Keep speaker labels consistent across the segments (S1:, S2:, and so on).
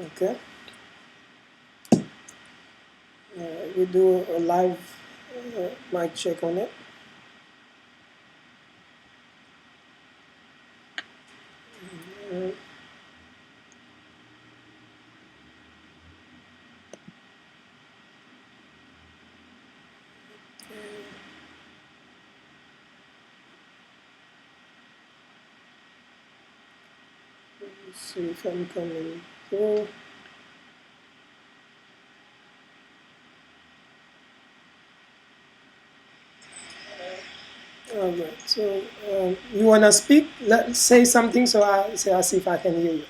S1: Okay. We do a live mic check on it. Uh, let's see if I'm coming through. All right. So you wanna speak? Let's say something. So I'll see if I can hear you.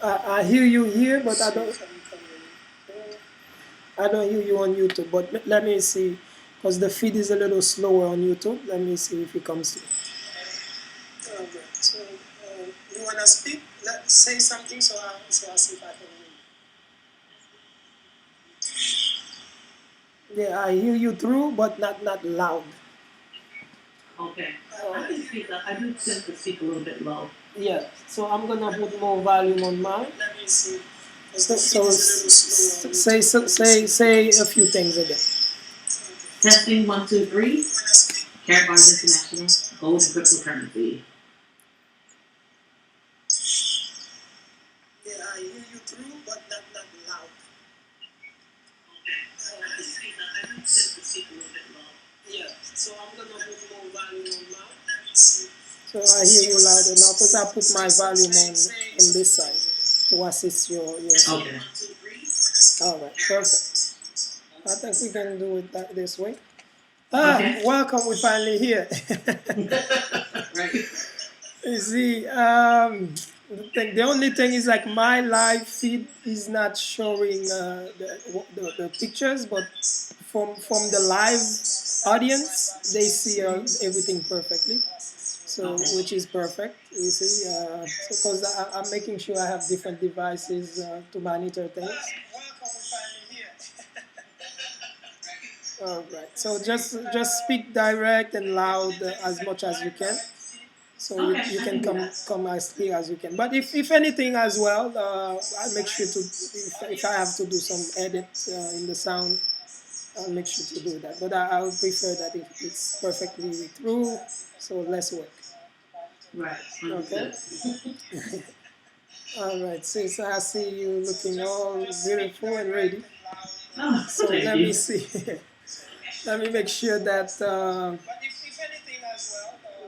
S1: I hear you here, but I don't hear you on YouTube. But let me see, because the feed is a little slower on YouTube. Let me see if it comes through. All right. So you wanna speak? Let's say something. So I'll see if I can hear you. Yeah, I hear you through, but not loud.
S2: Okay. I can speak up. I do tend to speak a little bit low.
S1: Yeah, so I'm gonna put more volume on mine. Let me see. Say a few things again.
S2: Testing 1, 2, 3. Caravan International. Gold and cryptocurrency.
S1: Yeah, I hear you through, but not loud.
S2: I can speak up. I do tend to speak a little bit low.
S1: Yeah, so I'm gonna put more volume on mine. Let me see. So I hear you louder now because I put my volume on this side to assist your sound.
S2: Okay.
S1: All right, perfect. I think we can do it this way.
S2: Okay.
S1: Welcome, we finally here.
S2: Right.
S1: You see, the only thing is like my live feed is not showing the pictures, but from the live audience, they see everything perfectly. So, which is perfect, you see, because I'm making sure I have different devices to monitor things. All right. So just speak direct and loud as much as you can. So you can come as clear as you can. But if anything as well, I'll make sure to if I have to do some edit in the sound, I'll make sure to do that. But I would prefer that if it's perfectly through, so less work.
S2: Right.
S1: Okay. All right. Sis, I see you looking all beautiful and ready.
S2: Oh,
S1: So
S2: thank
S1: let
S2: you.
S1: me see. Let me make sure that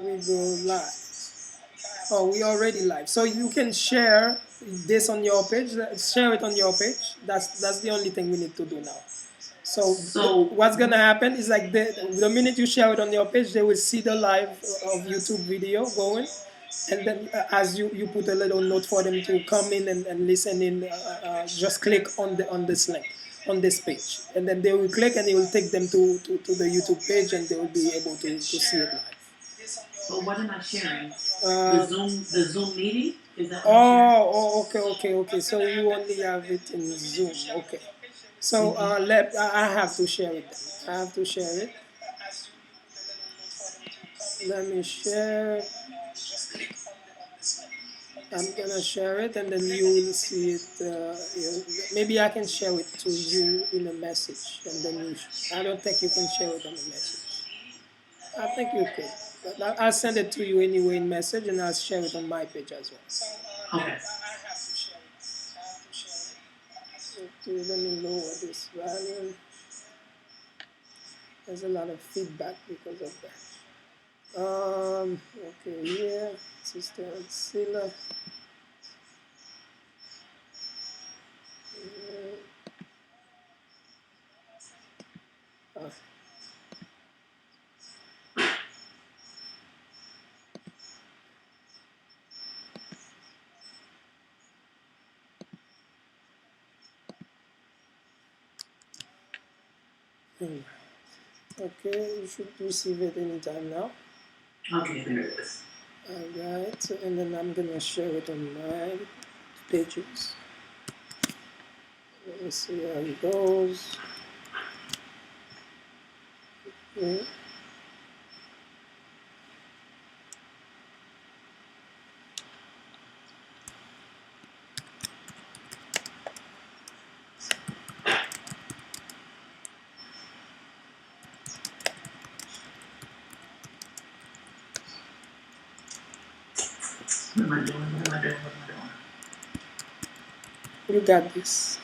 S1: we go live. Oh, we already live. So you can share this on your page. Share it on your page. That's the only thing we need to do now. So what's gonna happen is like the minute you share it on your page, they will see the live of YouTube video going, and then as you put a little note for them to come in and listen in, just click on this link on this page, and then they will click and it will take them to the YouTube page, and they will be able to see it live.
S2: But what am I sharing?
S1: Uh,
S2: The Zoom meeting? Is that what I'm sharing?
S1: Okay. So you only have it in Zoom. Okay. So I have to share it. Then. I have to share it. Let me share. I'm gonna share it, and then you will see it. Maybe I can share it to you in a message, and then I don't think you can share it on a message. I think you could. But I'll send it to you anyway in message, and I'll share it on my page as well.
S2: Okay.
S1: Let me lower this volume. There's a lot of feedback because of that. Okay, yeah, Sister Silla. Uh, okay, you should receive it anytime now.
S2: Okay, there it is.
S1: Alright, so, and then I'm gonna share it on my pages. Let me see how it goes. Okay.
S2: What am I doing? What am I doing? What am I doing?
S1: You got this.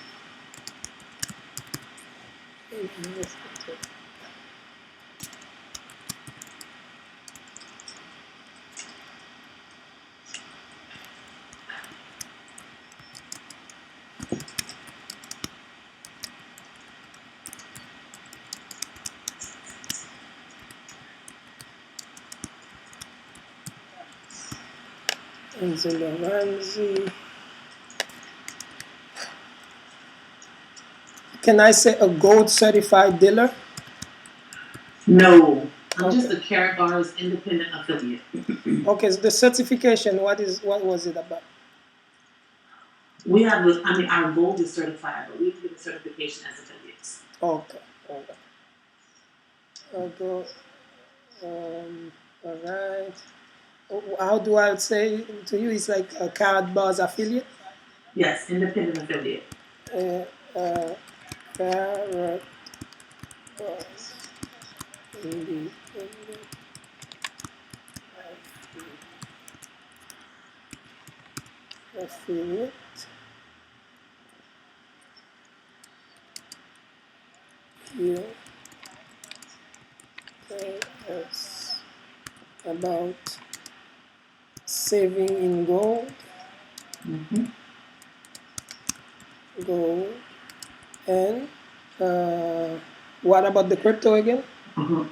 S1: Angela Ramsey. Can I say a gold certified dealer?
S2: No, I'm
S1: Okay.
S2: just a Karatbar's independent affiliate.
S1: Okay, so the certification, what was it about?
S2: We have, our gold is certified, but we can get a certification as affiliates.
S1: Okay. Okay. I'll go. All right. How do I say to you? It's like a Karatbar's affiliate.
S2: Yes, independent affiliate.
S1: Karatbar's independent affiliate. Here tell us about saving in gold. Gold. And what about the crypto again?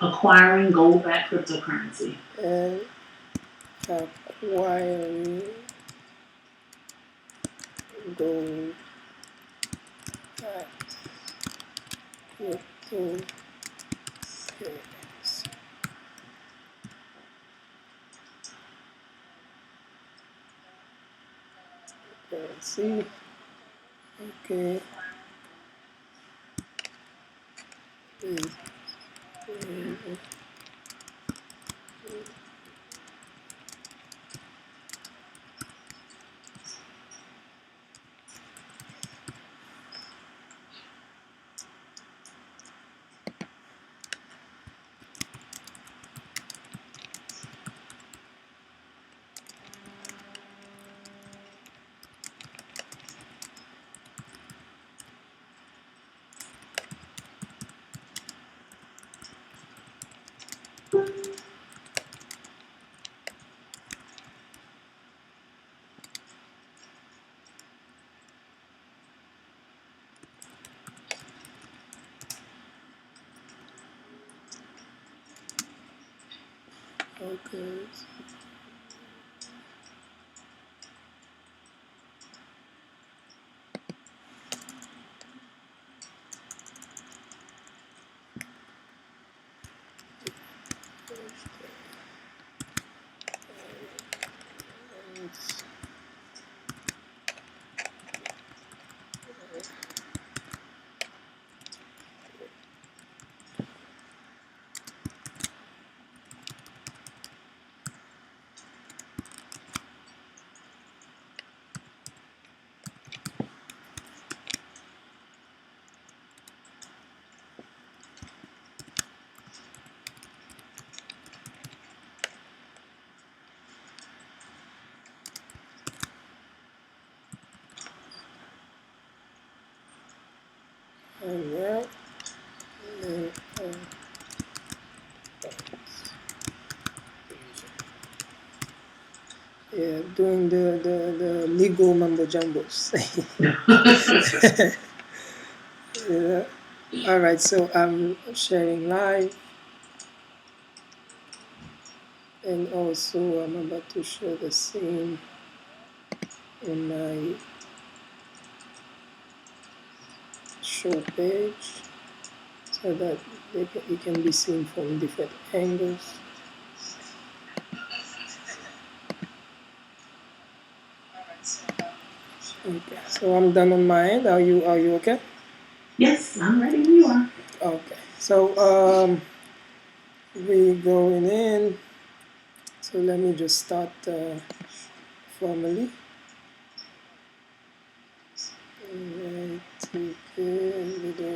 S2: Acquiring gold-backed cryptocurrency.
S1: And acquiring gold backed cryptocurrency. Currency. Okay. Okay. Alright. Yeah, doing the legal mumbo jumbos. Yeah. All right, so I'm sharing live, and also I'm about to share the same on my show page so that it can be seen from different angles. Okay, so I'm done on my end. Are you okay?
S2: Yes, I'm ready when you are.
S1: Okay, so we going in. So let me just start formally. Alright, okay,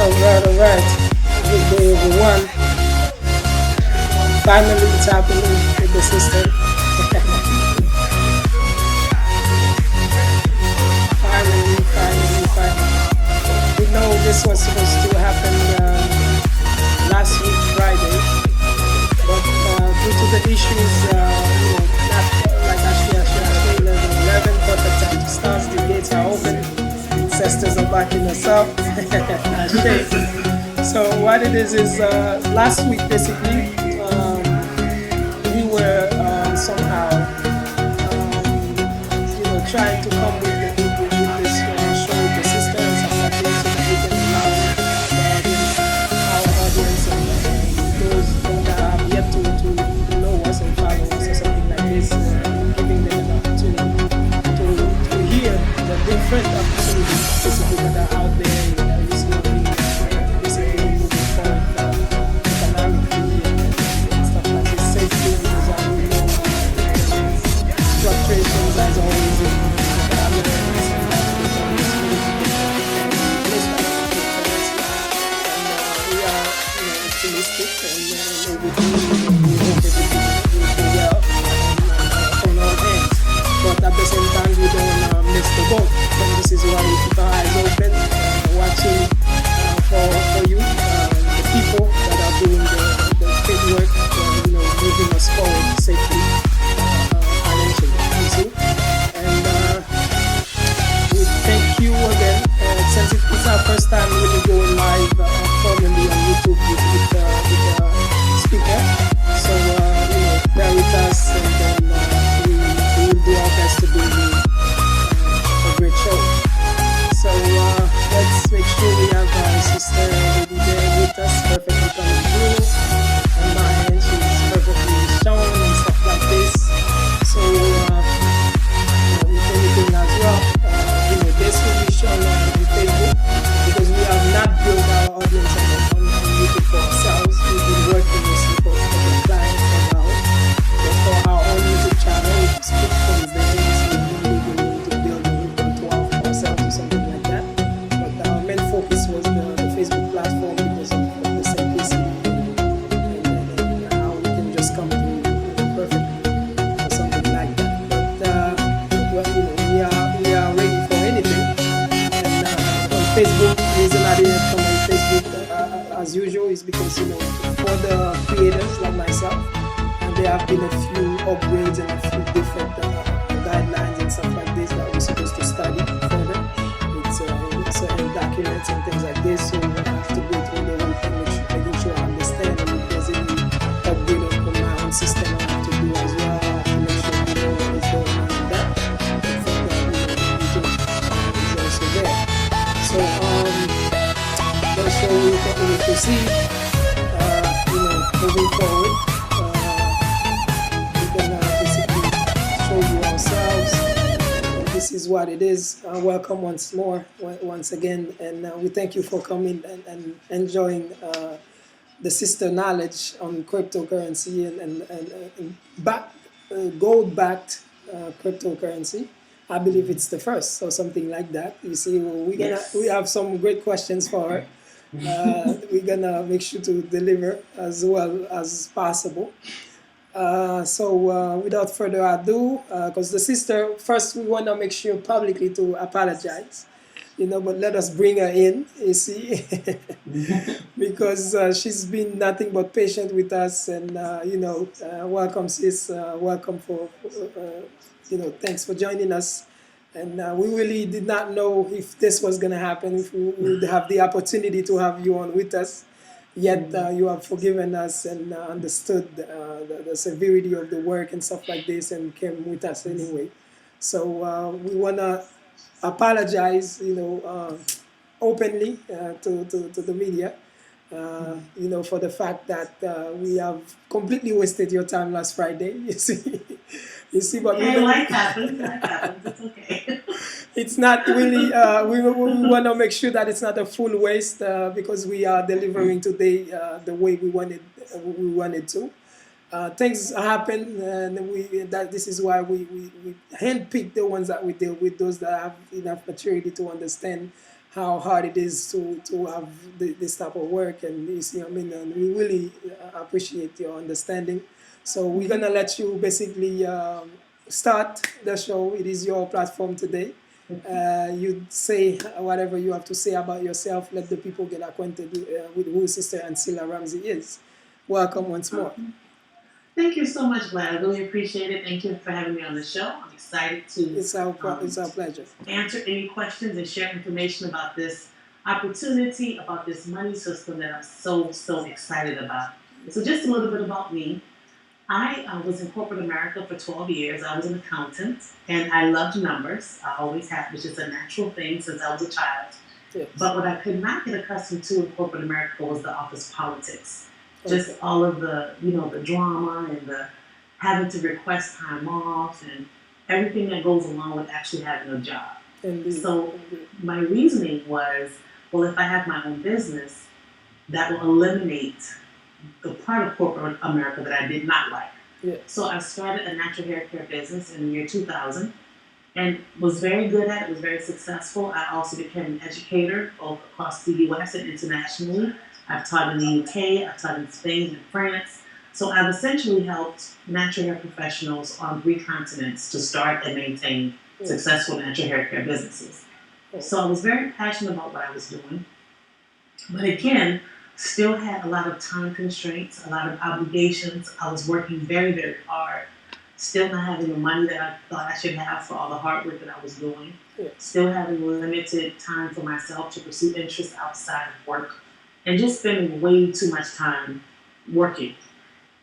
S1: Alright, alright. Good day, everyone. Finally, it's happening with the system. Finally. We know this was supposed to happen last week, Friday, but due to the issues, not like Ashley 11, perfect time to start. The gates are open. Ancestors are backing us up. So what it is last week basically we were somehow trying to come with this show with the sister and stuff like this so that we can allow our audience and those that have yet to know us and follow us or something like this, giving them an opportunity to hear the different opportunities basically that are out there in this movie, basically moving forward economically and stuff like this safely because we know fluctuations as always in economic we are optimistic and everything we hope everything will go well on our hands. But at the same time, we don't want to miss the boat. And this is why we keep our eyes open, watching for you, the people that are doing the big work, moving us forward safely, financially, you see. And we thank you again. Since it's our first time really going live formally on YouTube with the speaker, so bear with us and then we will do our best to bring you a great show. So let's make sure we have our sister Lady there with us, perfectly coming through. On my end, she's perfectly shown and stuff like this. So with anything as well, this will be shown on Facebook because we have not built our audience on YouTube for ourselves. We've been working with for the clients for now. But for our own YouTube channel, we speak from business, we need to build a repertoire for ourselves or something like that. But our main focus was the Facebook platform because of the simplicity and how we can just come to perfectly or something like that. But we are ready for anything. And on Facebook, the reason I didn't come on Facebook as usual is because for the creators like myself, there have been a few upgrades and a few different guidelines and stuff like this that we're supposed to study further. It's certain documents and things like this, so we have to go through the whole thing, making sure I understand and if there's any upgrade on my own system I have to do as well. I have to make sure I know what is going on with that. I think YouTube is also there. So the show will proceed, moving forward. We can basically show you ourselves. This is what it is. Welcome once more, once again, and we thank you for coming and enjoying the sister knowledge on cryptocurrency and gold backed cryptocurrency. I believe it's the first or something like that. You see, we have some great questions for her. We're gonna make sure to deliver as well as possible. Without further ado, because the sister, first we want to make sure publicly to apologize, but let us bring her in, you see, because she's been nothing but patient with us, and welcome, sis, welcome thanks for joining us. And we really did not know if this was going to happen, if we would have the opportunity to have you on with us. Yet you have forgiven us and understood the severity of the work and stuff like this and came with us anyway. So we want to apologize, openly to the media, for the fact that we have completely wasted your time last Friday. You see, but
S2: okay, life happens. Life happens. It's okay.
S1: It's not really. We want to make sure that it's not a full waste because we are delivering today the way we wanted to. Things happen, and this is why we handpick the ones that we deal with, those that have enough maturity to understand how hard it is to have this type of work. And you see, and we really appreciate your understanding. So we're gonna let you basically start the show. It is your platform today. You say whatever you have to say about yourself. Let the people get acquainted with who Sister Ancilla Ramsey is. Welcome once more.
S2: Thank you so much, Vlad. I really appreciate it. Thank you for having me on the show. I'm excited to
S1: it's our pleasure.
S2: Answer any questions and share information about this opportunity, about this money system that I'm so excited about. So just a little bit about me. I was in corporate America for 12 years. I was an accountant, and I loved numbers. I always have, which is a natural thing since I was a child.
S1: Yes.
S2: But what I could not get accustomed to in corporate America was the office politics. Just all of the, the drama and the having to request time off and everything that goes along with actually having a job.
S1: Indeed.
S2: So my reasoning was, well, if I have my own business, that will eliminate the part of corporate America that I did not like.
S1: Yes.
S2: So I started a natural hair care business in the year 2000 and was very good at it, was very successful. I also became an educator both across TVIS and internationally. I've taught in the UK, I've taught in Spain and France. So I've essentially helped natural hair professionals on 3 continents to start and maintain successful natural hair care businesses. So I was very passionate about what I was doing. But again, still had a lot of time constraints, a lot of obligations. I was working very, very hard. Still not having the money that I thought I should have for all the hard work that I was doing. Still having limited time for myself to pursue interests outside of work. And just spending way too much time working.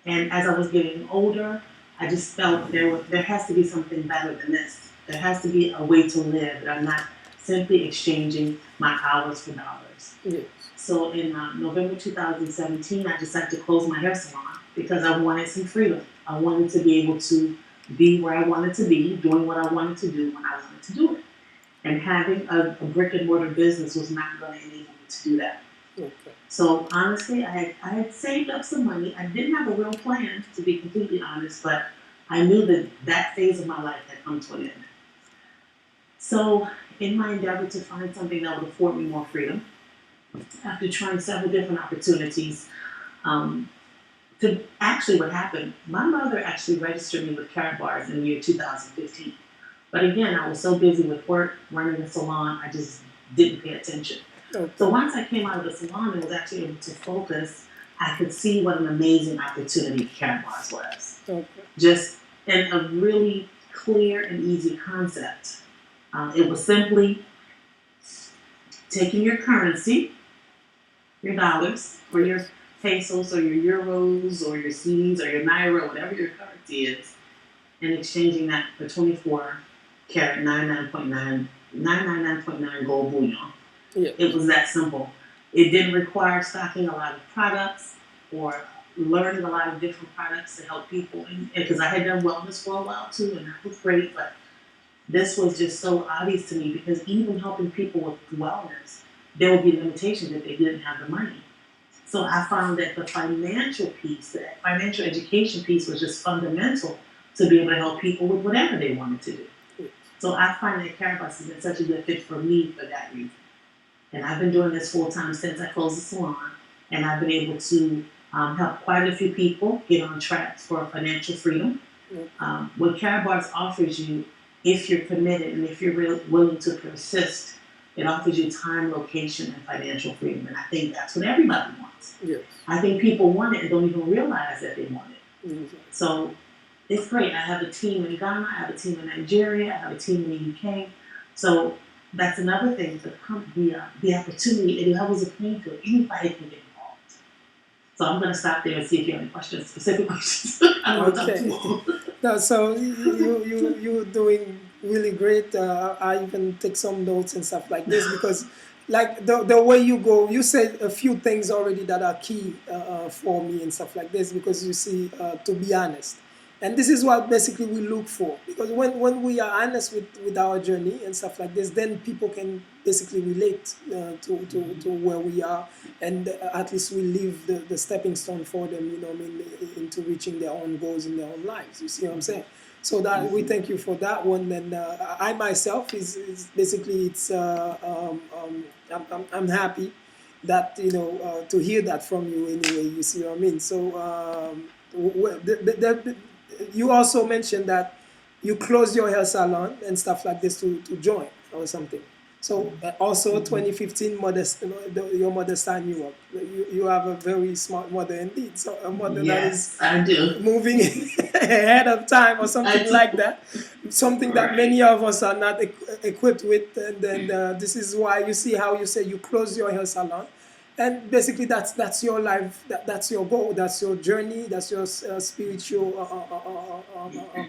S2: And as I was getting older, I just felt there has to be something better than this. There has to be a way to live that I'm not simply exchanging my hours for dollars.
S1: Yes.
S2: So in November 2017, I decided to close my hair salon because I wanted some freedom. I wanted to be able to be where I wanted to be, doing what I wanted to do when I wanted to do it. And having a brick and mortar business was not going to enable me to do that.
S1: Okay.
S2: So honestly, I had saved up some money. I didn't have a real plan, to be completely honest, but I knew that phase of my life had come to an end. So in my endeavor to find something that would afford me more freedom, after trying several different opportunities, what happened, my mother actually registered me with Carrot Bars in the year 2015. But again, I was so busy with work, running the salon, I just didn't pay attention.
S1: Okay.
S2: So once I came out of the salon and was actually able to focus, I could see what an amazing opportunity Carrot Bars was.
S1: Okay.
S2: Just in a really clear and easy concept. It was simply taking your currency, your dollars, or your pesos, or your euros, or your CDs, or your naira, whatever your currency is, and exchanging that for 24 karat 999.9 gold bullion.
S1: Yeah.
S2: It was that simple. It didn't require stocking a lot of products or learning a lot of different products to help people. Because I had done wellness for a while too, and that was great, but this was just so obvious to me because even helping people with wellness, there would be limitations if they didn't have the money. So I found that the financial piece, the financial education piece, was just fundamental to be able to help people with whatever they wanted to do. So I find that Carapace has been such a good fit for me for that reason. And I've been doing this full time since I closed the salon, and I've been able to help quite a few people get on track for financial freedom. What Carapace offers you, if you're committed and if you're really willing to persist, it offers you time, location, and financial freedom. And I think that's what everybody wants.
S1: Yes.
S2: I think people want it and don't even realize that they want it.
S1: Mm-hmm.
S2: So it's great. I have a team in Ghana, I have a team in Nigeria, I have a team in the UK. So that's another thing, the opportunity, it levels the playing field. Anybody can get involved. So I'm going to stop there and see if you have any questions, specific questions. I don't want to talk too long.
S1: No, so you're doing really great. I even take some notes and stuff like this because, like the way you go, you said a few things already that are key for me and stuff like this because you see, to be honest, and this is what basically we look for because when we are honest with our journey and stuff like this, then people can basically relate to where we are, and at least we leave the stepping stone for them, you know, I mean, into reaching their own goals in their own lives. You see what I'm saying? So that we thank you for that one. And I myself is basically it's I'm happy that you know to hear that from you anyway. You see what I mean? So you also mentioned that you closed your hair salon and stuff like this to join or something. So also 2015, your mother signed you up. You have a very smart mother indeed. So a mother that is
S2: I do.
S1: moving ahead of time or something like that. Something that many of us are not equipped with. And then this is why you see how you say you close your hair salon. And basically that's your life, that's your goal, that's your journey, that's your spiritual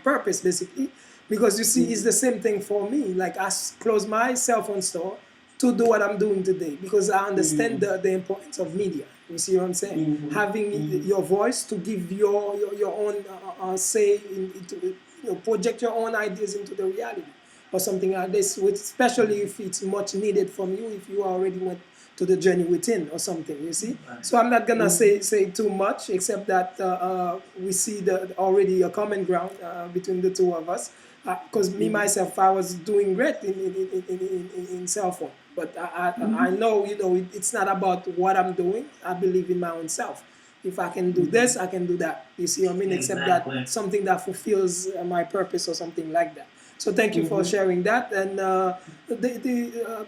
S1: purpose basically. Because you see, it's the same thing for me. Like I close my cell phone store to do what I'm doing today because I understand the importance of media. You see what I'm saying? Having your voice to give your own say into you know, project your own ideas into the reality or something like this. Especially if it's much needed from you, if you already went to the journey within or something. You see. So I'm not gonna say too much except that we see already a common ground between the two of us because me myself I was doing great in cell phone, but I know you know it's not about what I'm doing. I believe in my own self. If I can do this, I can do that. You see what I mean? Except that something that fulfills my purpose or something like that. So thank you for sharing that. And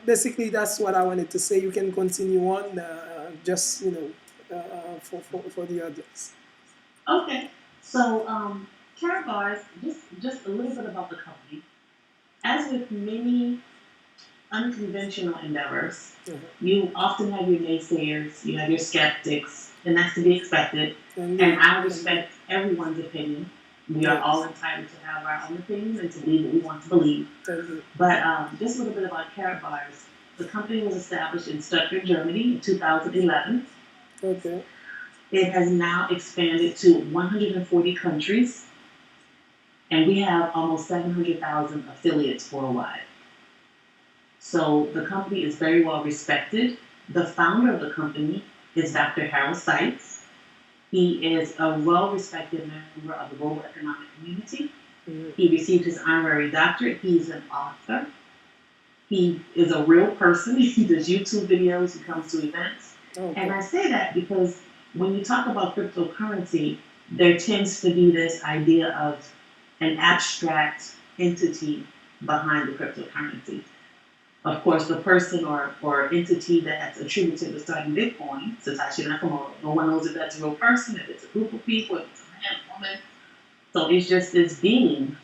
S1: basically that's what I wanted to say. You can continue on, just you know, for the audience.
S2: Okay. So Carapace, just a little bit about the company. As with many unconventional endeavors, you often have your naysayers, you have your skeptics, and that's to be expected. And I respect everyone's opinion. We are all entitled to have our own opinions and to believe what we want to believe. But just a little bit about Carapace. The company was established in Stuttgart, Germany in 2011.
S1: Okay.
S2: It has now expanded to 140 countries, and we have almost 700,000 affiliates worldwide. So the company is very well respected. The founder of the company is Dr. Harold Seitz. He is a well-respected member of the global economic community. He received his honorary doctorate. He's an author. He is a real person. He does YouTube videos. He comes to events. Okay. And I say that because when you talk about cryptocurrency, there tends to be this idea of an abstract entity behind the cryptocurrency. Of course, the person or entity that's attributed to starting Bitcoin, Satoshi Nakamoto, no one knows if that's a real person, if it's a group of people, if it's a man, a woman. So it's just this being.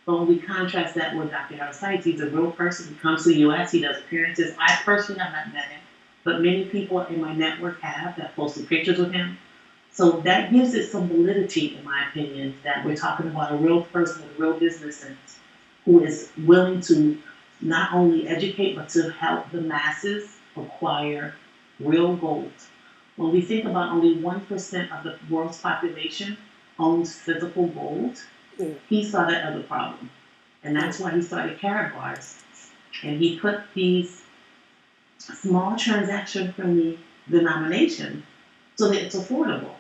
S2: But when we contrast that with Dr. Harold Seitz, he's a real person. He comes to the U.S., he does appearances. I personally have not met him, but many people in my network have that posted pictures with him. So that gives it some validity, in my opinion, that we're talking about a real person with a real business sense who is willing to not only educate, but to help the masses acquire real gold. When we think about only 1% of the world's population owns physical gold, he saw that as a problem. And that's why he started Carrot Bars. And he put these small transaction-friendly denomination so that it's affordable.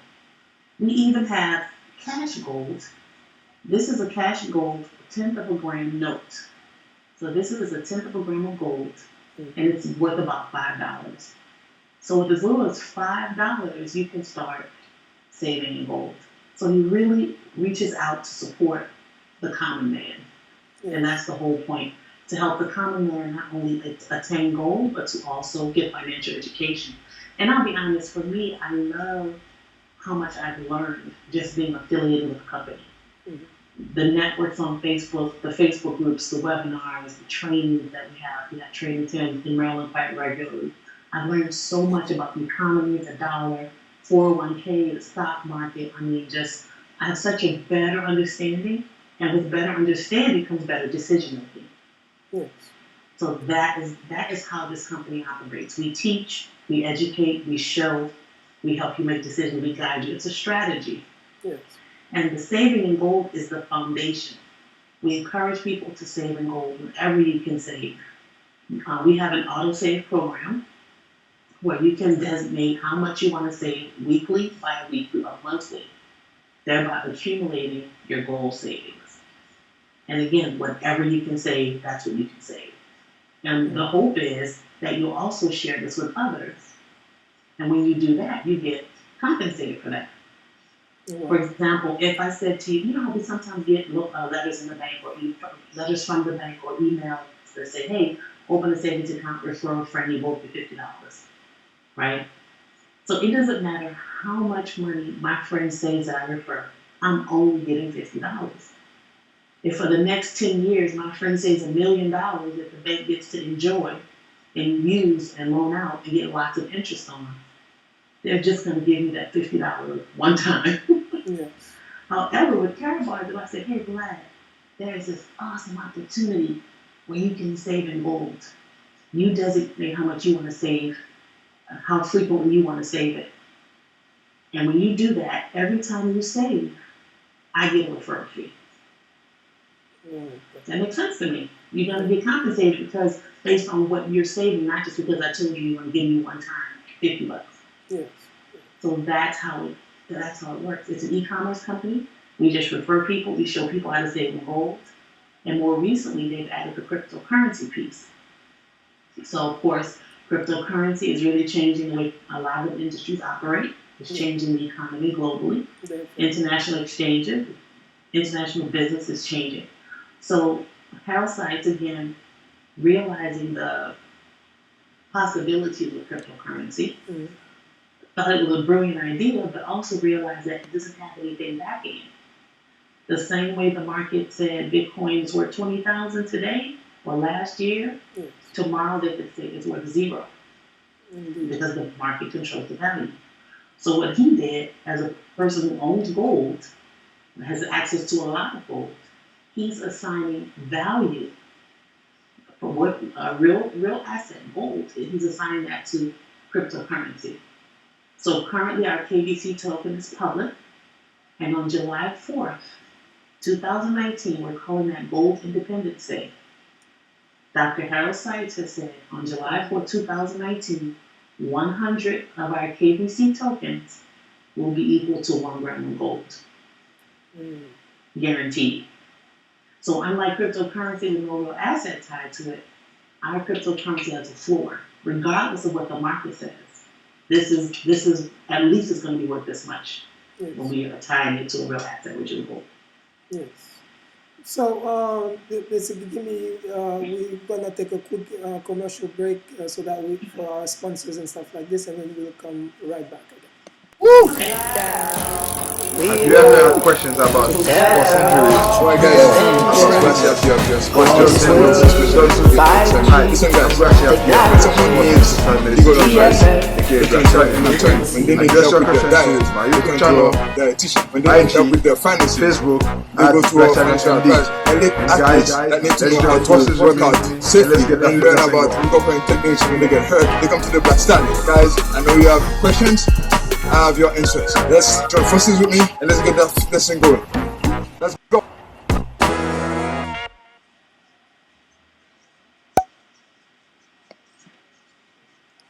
S2: We even have cash gold. This is a cash gold 10th of a gram note. So this is a 10th of a gram of gold, and it's worth about $5. So with as little as $5, you can start saving in gold. So he really reaches out to support the common man. And that's the whole point, to help the common man not only attain goal, but to also get financial education. And I'll be honest, for me, I love how much I've learned just being affiliated with the company. The networks on Facebook, the Facebook groups, the webinars, the trainings that we have. We have training teams in Maryland quite regularly. I've learned so much about the economy, the dollar, 401k, the stock market. I mean, I have such a better understanding, and with better understanding comes better decision making.
S1: Yes.
S2: So that is how this company operates. We teach, we educate, we show, we help you make decisions, we guide you. It's a strategy.
S1: Yes.
S2: And the saving in gold is the foundation. We encourage people to save in gold whenever you can save. We have an auto-save program where you can designate how much you want to save weekly, bi-weekly, or monthly, thereby accumulating your goal savings. And again, whatever you can save, that's what you can save. And the hope is that you'll also share this with others. And when you do that, you get compensated for that. For example, if I said to you, you know how we sometimes get letters in the bank or letters from the bank or emails that say, hey, open a savings account, refer a friend, you both get $50, right? So it doesn't matter how much money my friend says that I refer, I'm only getting $50. If for the next 10 years my friend saves $1 million that the bank gets to enjoy and use and loan out and get lots of interest on, they're just going to give me that $50 one time.
S1: Yes.
S2: However, with Carrot Bars, if I say, hey, Vlad, there's this awesome opportunity where you can save in gold. You designate how much you want to save, how frequently you want to save it. And when you do that, every time you save, I get a referral fee. That makes sense to me. You're going to get compensated because based on what you're saving, not just because I told you want to give me one time $50.
S1: Yes.
S2: So that's how it works. It's an e-commerce company. We just refer people. We show people how to save in gold. And more recently, they've added the cryptocurrency piece. So, of course, cryptocurrency is really changing the way a lot of industries operate. It's changing the economy globally. International exchanges, international business is changing. So, parasites, again, realizing the possibilities of cryptocurrency, thought it was a brilliant idea, but also realized that it doesn't have anything backing it. The same way the market said Bitcoin is worth 20,000 today or last year, tomorrow they could say it's worth zero because the market controls the value. So what he did, as a person who owns gold, has access to a lot of gold, he's assigning value for what a real asset, gold. He's assigning that to cryptocurrency. So currently our KBC token is public, and on July 4th, 2019, we're calling that Gold Independence Day. Dr. Harold Seitz has said on July 4th, 2019, 100 of our KBC tokens will be equal to 1 gram of gold. Guaranteed. So unlike cryptocurrency with no real asset tied to it, our cryptocurrency has a floor, regardless of what the market says. This is at least it's going to be worth this much when we are tying it to a real asset, which is gold.
S1: Yes. So basically, we're gonna take a quick commercial break so that for our sponsors and stuff like this, and then we'll come right back again.
S3: Woo! If you ever have questions about sports injuries,
S4: Right, guys, yes.
S3: what Joe said was listen, guys, we actually have someone
S4: You go to first.
S3: Okay,
S4: When they need
S3: address
S4: help
S3: your
S4: with the
S3: questions
S4: diet,
S3: to my
S4: you
S3: YouTube
S4: can
S3: channel,
S4: go dietitian. When they need help with their finances,
S3: Facebook,
S4: they go to our
S3: @Black
S4: financial
S3: MD.
S4: advice. And they athletes that need to know how to work out safely and learn about incorporating techniques when they get hurt. They come to the Black Stanley. Guys, I know you have questions. I have your answers. Let's join forces with me and let's get that lesson going. Let's go.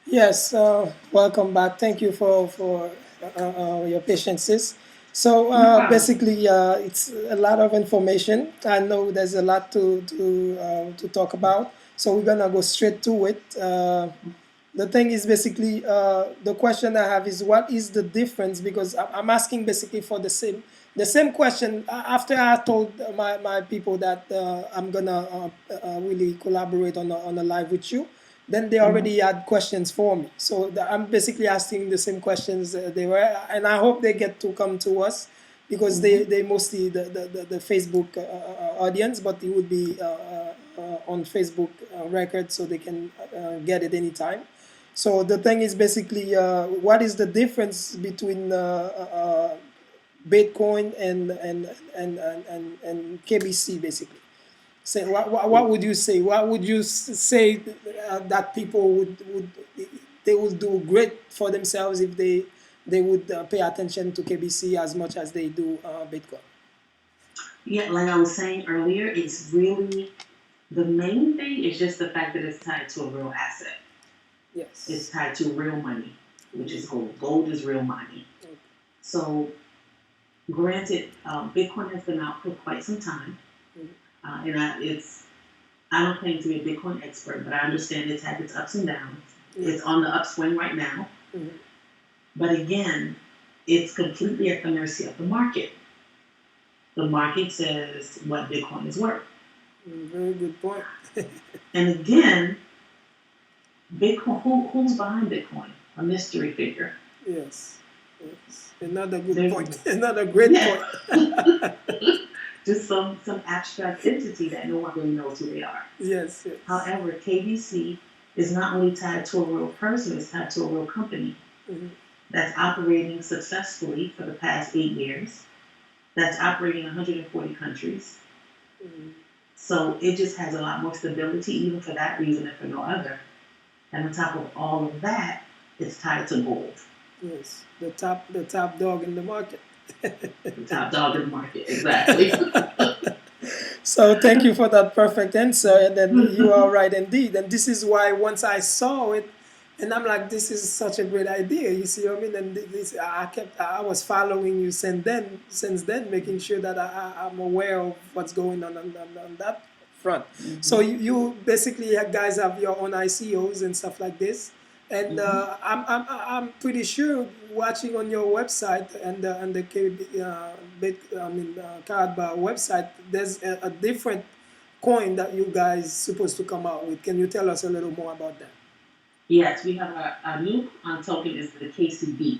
S1: Yes, welcome back. Thank you for your patience, sis. So
S2: No problem.
S1: basically, it's a lot of information. I know there's a lot to talk about. So we're gonna go straight to it. The thing is basically the question I have is what is the difference? Because I'm asking basically for the same question after I told my people that I'm gonna really collaborate on a live with you. Then they
S2: Mhm.
S1: already had questions for me. So I'm basically asking the same questions they were, and I hope they get to come to us because
S2: Mhm.
S1: they mostly the Facebook audience, but it would be on Facebook record so they can get it anytime. So the thing is basically what is the difference between Bitcoin and KBC basically? Say what would you say? What would you say that people would they would do great for themselves if they would pay attention to KBC as much as they do Bitcoin?
S2: Yeah, like I was saying earlier, it's really the main thing is just the fact that it's tied to a real asset. It's
S1: Yes.
S2: tied to real money, which is gold. Gold is real money. So, granted, Bitcoin has been out for quite some time, I don't claim to be a Bitcoin expert, but I understand it's had its ups and downs. It's
S1: Yes.
S2: on the upswing right now,
S1: Mhm.
S2: but again, it's completely at the mercy of the market. The market says what Bitcoin is worth,
S1: Very good point.
S2: and again, Bitcoin. Who's behind Bitcoin? A mystery figure.
S1: Yes. Yes. Another good
S2: There's
S1: point. Another great
S2: yeah,
S1: point.
S2: just some abstract entity that no one really knows who they are.
S1: Yes. Yes.
S2: However, KBC is not only tied to a real person; it's tied to a real company
S1: Mhm.
S2: that's operating successfully for the past 8 years. That's operating in 140 countries.
S1: Mhm.
S2: So it just has a lot more stability, even for that reason, if for no other. And on top of all of that, it's tied to gold,
S1: Yes. The top dog in the market.
S2: the top dog in the market. Exactly.
S1: So thank you for that perfect answer. And then you are right indeed. And this is why once I saw it, and I'm like, this is such a great idea. You see what I mean? And this, I was following you since then, making sure that I'm aware of what's going on that front. So
S2: Mm-hmm.
S1: you basically guys have your own ICOs and stuff like this. And
S2: Mm-hmm.
S1: I'm pretty sure watching on your website and the Karatbar website, there's a different coin that you guys supposed to come out with. Can you tell us a little more about that?
S2: Yes, we have a new token is the KCB.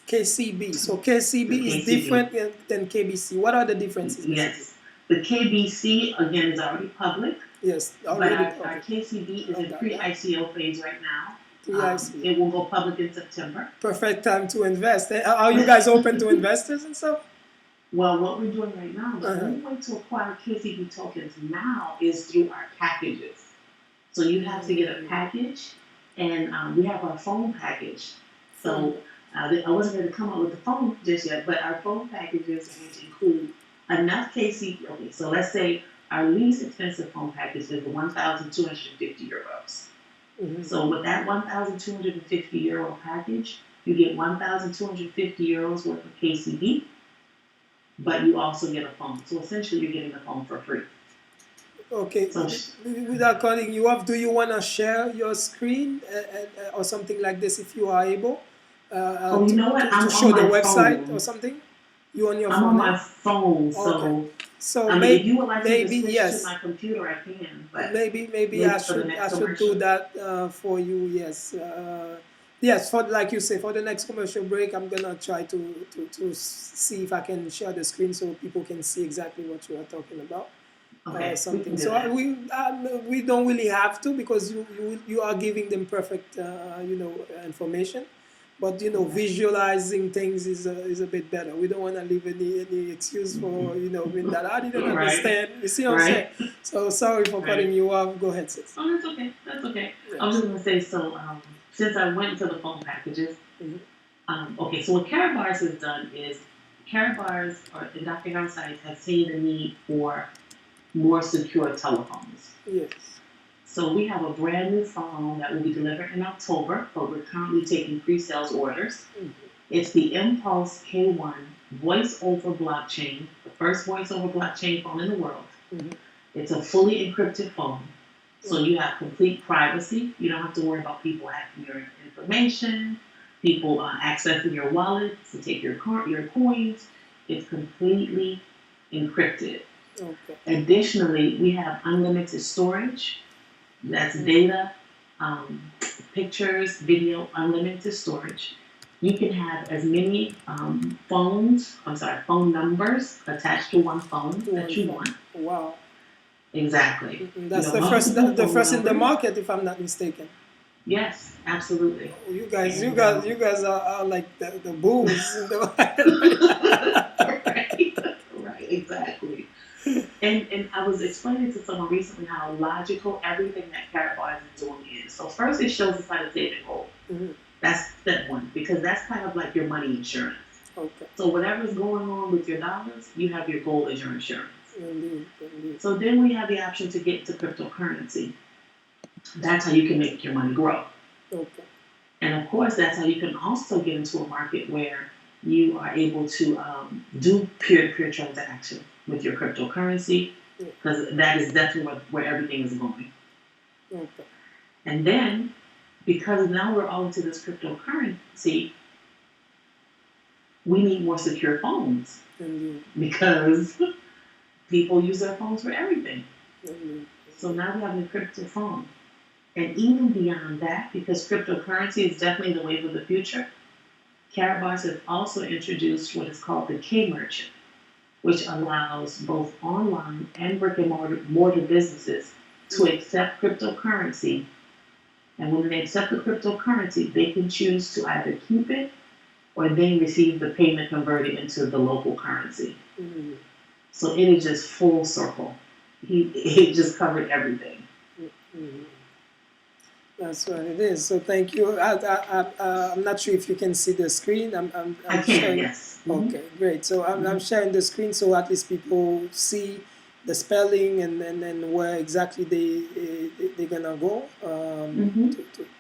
S1: KCB. So
S2: The
S1: KCB is
S2: KCB.
S1: different than KBC. What are the differences basically?
S2: Yes. The KBC again is already public,
S1: Yes,
S2: but
S1: already
S2: our
S1: public.
S2: KCB is
S1: Love
S2: in
S1: that. Yeah.
S2: pre-ICO phase right now.
S1: TVIS.
S2: It will go public in September.
S1: Perfect time to invest. Are you guys open to investors and stuff?
S2: Well, what we're doing right now, the
S1: Uh-huh.
S2: only way to acquire KCB tokens now is through our packages. So you have to get a package, and we have our phone package.
S1: Phone.
S2: So I wasn't going to come up with the phone just yet, but our phone packages are going to include enough KCB. Okay, so let's say our least expensive phone package is the 1,250 euros.
S1: Mm-hmm.
S2: So with that 1,250 euro package, you get 1,250 euros worth of KCB, but you also get a phone. So essentially, you're getting a phone for free.
S1: Okay,
S2: So
S1: without cutting you off, do you want to share your screen or something like this if you are able
S2: oh, you know what?
S1: to
S2: I'm on
S1: show the
S2: my
S1: website or
S2: phone.
S1: something? You on your
S2: I'm on
S1: phone,
S2: my
S1: eh?
S2: phone,
S1: Okay.
S2: so
S1: So
S2: I mean, if you would like me to
S1: maybe
S2: switch to my
S1: yes,
S2: computer, I can. But
S1: maybe I
S2: maybe for the
S1: should I
S2: next
S1: should do
S2: commercial.
S1: that for you. Yes, yes. For like you say, for the next commercial break, I'm gonna try to see if I can share the screen so people can see exactly what you are talking about.
S2: Okay, we
S1: Something.
S2: can do
S1: So
S2: that.
S1: we don't really have to because you are giving them perfect information, but
S2: Okay.
S1: visualizing things is a bit better. We don't want to leave any excuse for that I didn't
S2: Right.
S1: understand. You see what I'm saying?
S2: Right.
S1: So sorry for cutting
S2: Right.
S1: you off. Go ahead, sis.
S2: Oh, that's okay. That's okay. I was
S1: Yes.
S2: just gonna say so. Since I went to the phone packages,
S1: Mhm.
S2: okay. So what Carabars has done is Carabars or the Dr. On site has seen the need for more secure telephones.
S1: Yes.
S2: So we have a brand new phone that will be delivered in October, but we're currently taking pre-sales orders. It's the Impulse K1 voice over blockchain, the first voice over blockchain phone in the world. It's a fully encrypted phone. So you have complete privacy. You don't have to worry about people hacking your information, people accessing your wallet to take your coins. It's completely encrypted.
S1: Okay.
S2: Additionally, we have unlimited storage. That's data, pictures, video, unlimited storage. You can have as many phone numbers attached to one phone that you want.
S1: Wow.
S2: Exactly.
S1: That's the first in the market, if I'm not mistaken.
S2: Yes, absolutely.
S1: Oh, you guys are like the bulls in the
S2: right, exactly. And I was explaining to someone recently how logical everything that TVIS is doing is. So first it shows us how to save and gold. That's step one, because that's kind of like your money insurance.
S1: Okay.
S2: So whatever's going on with your dollars, you have your gold as your insurance.
S1: Indeed.
S2: So then we have the option to get into cryptocurrency. That's how you can make your money grow.
S1: Okay.
S2: And of course, that's how you can also get into a market where you are able to do peer-to-peer transaction with your cryptocurrency, because that is definitely where everything is going.
S1: Okay.
S2: And then, because now we're all into this cryptocurrency, we need more secure phones.
S1: Indeed.
S2: Because people use their phones for everything.
S1: Indeed.
S2: So now we have an encrypted phone. And even beyond that, because cryptocurrency is definitely the wave of the future, TVIS has also introduced what is called the K-Merchant, which allows both online and brick-and-mortar businesses to accept cryptocurrency. And when they accept the cryptocurrency, they can choose to either keep it or then receive the payment converted into the local currency. So it is just full circle. He just covered everything.
S1: That's what it is. So thank you. I'm not sure if you can see the screen. I'm
S2: I can,
S1: sharing.
S2: yes.
S1: Okay, great. So I'm sharing the screen so at least people see the spelling and where exactly they're gonna go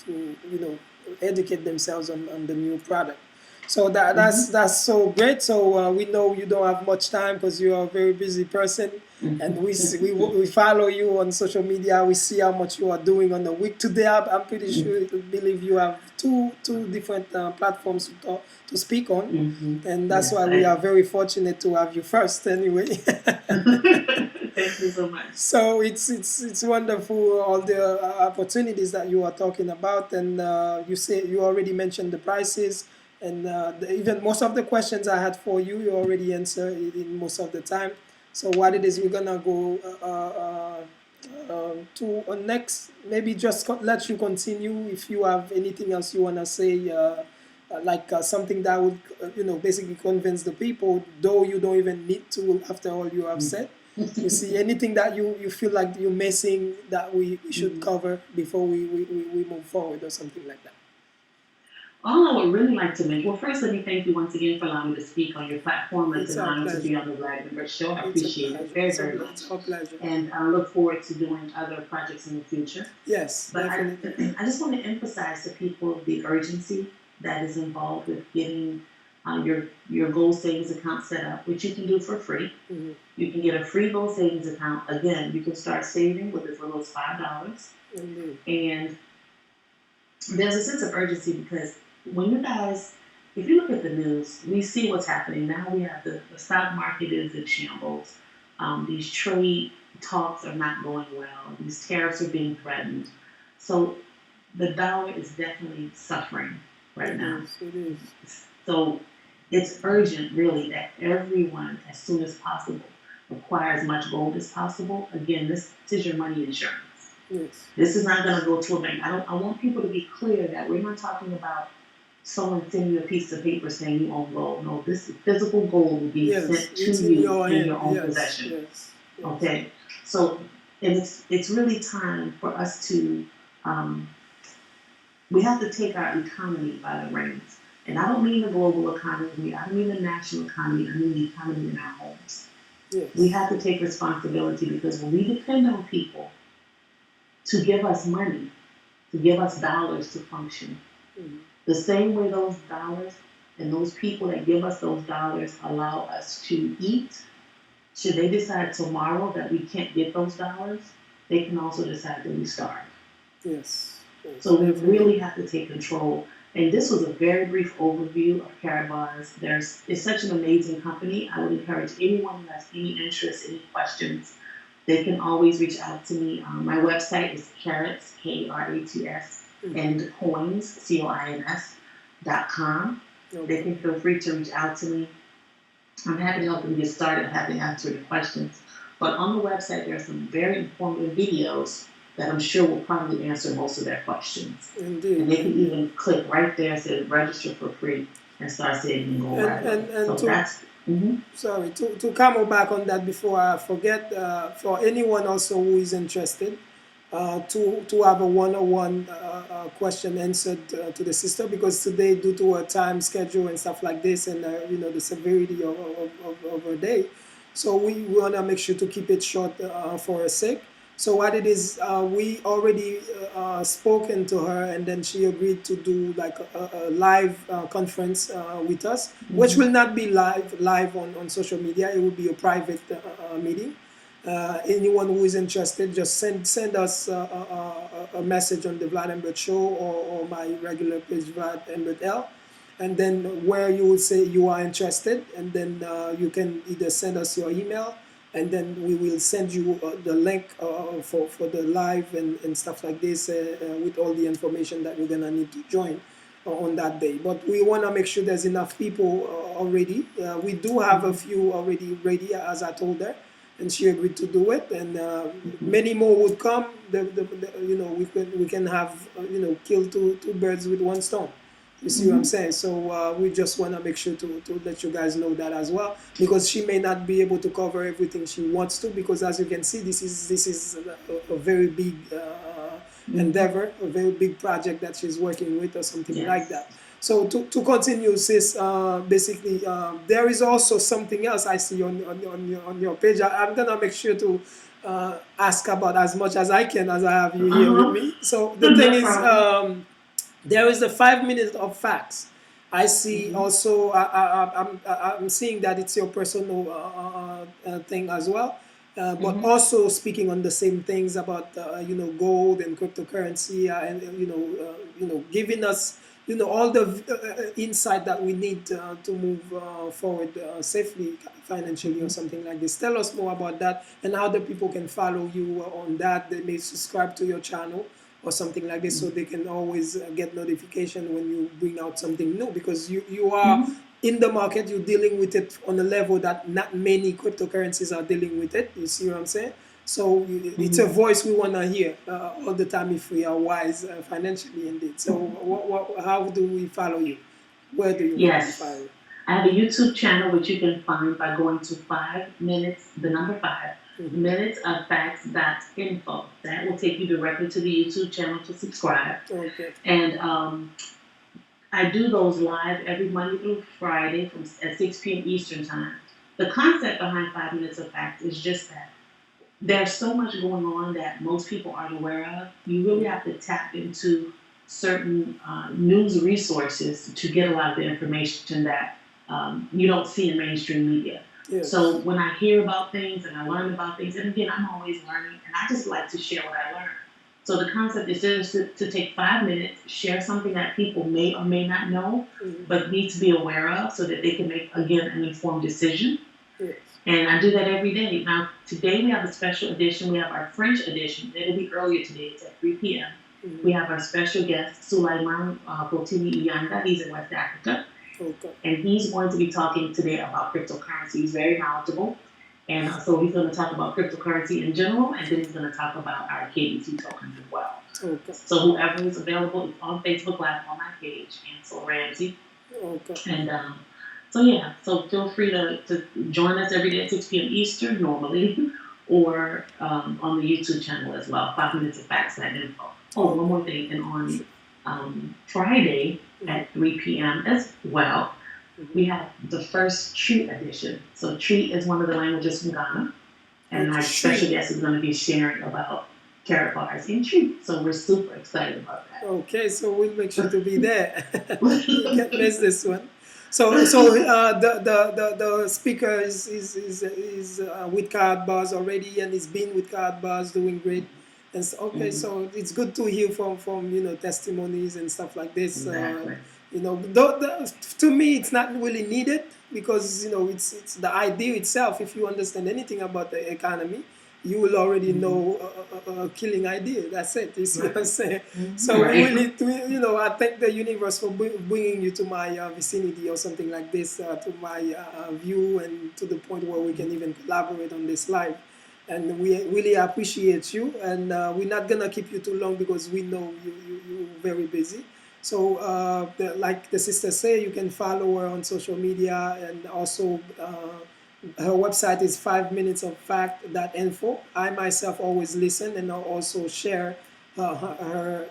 S1: to educate themselves on the new product. So that's so great. So we know you don't have much time because you are a very busy person, and we follow you on social media. We see how much you are doing on the week. Today, I'm pretty sure, believe you have two different platforms to speak on, and that's why we are very fortunate to have you first. Anyway.
S2: Thank you so much.
S1: So it's wonderful, all the opportunities that you are talking about, and you already mentioned the prices. And even most of the questions I had for you, you already answered in most of the time. So what it is, we're gonna go to next. Maybe just let you continue if you have anything else you wanna say, something that would basically convince the people, though you don't even need to after all you have said. You see anything that you feel like you're missing that we should cover before we move forward or something like that.
S2: All I would really like to make, well, first, let me thank you once again for allowing me to speak on your platform. It's an honor to be on the Black Member Show. I appreciate it very, very much.
S1: It's a pleasure.
S2: And I look forward to doing other projects in the future.
S1: Yes,
S2: but
S1: definitely.
S2: I just want to emphasize to people the urgency that is involved with getting your gold savings account set up, which you can do for free. You can get a free gold savings account. Again, you can start saving with as little as $5. And there's a sense of urgency because when you guys, if you look at the news, we see what's happening. Now we have the stock market is in shambles. These trade talks are not going well. These tariffs are being threatened. So the dollar is definitely suffering right now.
S1: It is.
S2: So it's urgent, really, that everyone, as soon as possible, acquire as much gold as possible. Again, this is your money insurance.
S1: Yes.
S2: This is not going to go to a bank. I want people to be clear that we're not talking about someone sending you a piece of paper saying you own gold. No, this physical gold will be sent to you in your own possession.
S1: Yes.
S2: Okay, so and it's really time for us to we have to take our economy by the reins. And I don't mean the global economy. I don't mean the national economy. I mean the economy in our homes.
S1: Yes.
S2: We have to take responsibility because when we depend on people to give us money, to give us dollars to function. The same way those dollars and those people that give us those dollars allow us to eat, should they decide tomorrow that we can't get those dollars, they can also decide that we starve.
S1: Yes.
S2: So we really have to take control. And this was a very brief overview of TVIS. It's such an amazing company. I would encourage anyone who has any interest, any questions, they can always reach out to me. My website is carrots, KRATS, and coins, COINS.com. They can feel free to reach out to me. I'm happy to help them get started. I'm happy to answer your questions. But on the website, there are some very informative videos that I'm sure will probably answer most of their questions.
S1: Indeed.
S2: And they can even click right there and say register for free and start saving and go right away. So that's
S1: sorry, to come back on that before I forget, for anyone also who is interested to have a one-on-one question answered to the sister, because today, due to a time schedule and stuff like this, and the severity of her day, so we want to make sure to keep it short for her sake. So what it is, we already spoken to her, and then she agreed to do like a live conference with us, which will not be live on social media. It will be a private meeting. Anyone who is interested, just send us a message on the Vlad Embert Show or my regular page, Vlad Embert L, and then where you will say you are interested, and then you can either send us your email, and then we will send you the link for the live and stuff like this with all the information that you're gonna need to join on that day. But we want to make sure there's enough people already. We do have a few already ready, as I told her, and she agreed to do it. And many more would come. We can have kill two birds with one stone. You see what I'm saying? So we just want to make sure to let you guys know that as well, because she may not be able to cover everything she wants to, because as you can see, this is a very big endeavor, a very big project that she's working with or something like that. So to continue, sis, basically there is also something else I see on your page. I'm gonna make sure to ask about as much as I can, as I have you here with me. So the thing is, there is the 5 minutes of facts. I see also, I'm seeing that it's your personal thing as well, but also speaking on the same things about gold and cryptocurrency, and giving us all the insight that we need to move forward safely financially or something like this. Tell us more about that and how the people can follow you on that. They may subscribe to your channel or something like this, so they can always get notification when you bring out something new, because you are in the market, you're dealing with it on a level that not many cryptocurrencies are dealing with it. You see what I'm saying? So it's a voice we want to hear all the time if we are wise financially indeed. So how do we follow you? Where do you follow you?
S2: I have a YouTube channel which you can find by going to 5 minutes, the number 5, minutes of facts.info. That will take you directly to the YouTube channel to subscribe.
S1: Okay.
S2: And I do those live every Monday through Friday at 6 p.m. Eastern Time. The concept behind 5 minutes of facts is just that there's so much going on that most people aren't aware of. You really have to tap into certain news resources to get a lot of the information that you don't see in mainstream media.
S1: Yes.
S2: So when I hear about things and I learn about things, and again, I'm always learning, and I just like to share what I learn. So the concept is just to take 5 minutes, share something that people may or may not know, but need to be aware of so that they can make, again, an informed decision.
S1: Yes.
S2: And I do that every day. Now, today we have a special edition. We have our French edition. It'll be earlier today. It's at 3 p.m. We have our special guest, Sulaiman Botini Iyanga. He's in West Africa.
S1: Okay.
S2: And he's going to be talking today about cryptocurrency. He's very knowledgeable. And so he's going to talk about cryptocurrency in general, and then he's going to talk about our KBC tokens as well.
S1: Okay.
S2: So whoever is available on Facebook Live on my page, Ansel Ramsey.
S1: Okay.
S2: And so feel free to join us every day at 6 p.m. Eastern normally, or on the YouTube channel as well, 5 minutes of facts.info. Oh, one more thing, and on Friday at 3 p.m. as well, we have the first Treat edition. So Treat is one of the languages from Ghana, and our special guest is going to be sharing about carrot bars and treats. So we're super excited about that.
S1: Okay, so we'll make sure to be there. You can't miss this one. So the speaker is with card bars already, and he's been with card bars doing great. And so, okay, so it's good to hear from testimonies and stuff like this.
S2: Exactly.
S1: To me, it's not really needed because it's the idea itself. If you understand anything about the economy, you will already know a killing idea. That's it. You see what I'm saying? So we need to, I thank the universe for bringing you to my vicinity or something like this, to my view, and to the point where we can even collaborate on this live. And we really appreciate you. And we're not gonna keep you too long because we know you're very busy. So, like the sister say, you can follow her on social media, and also her website is 5minutesoffact.info. I myself always listen, and I'll also share her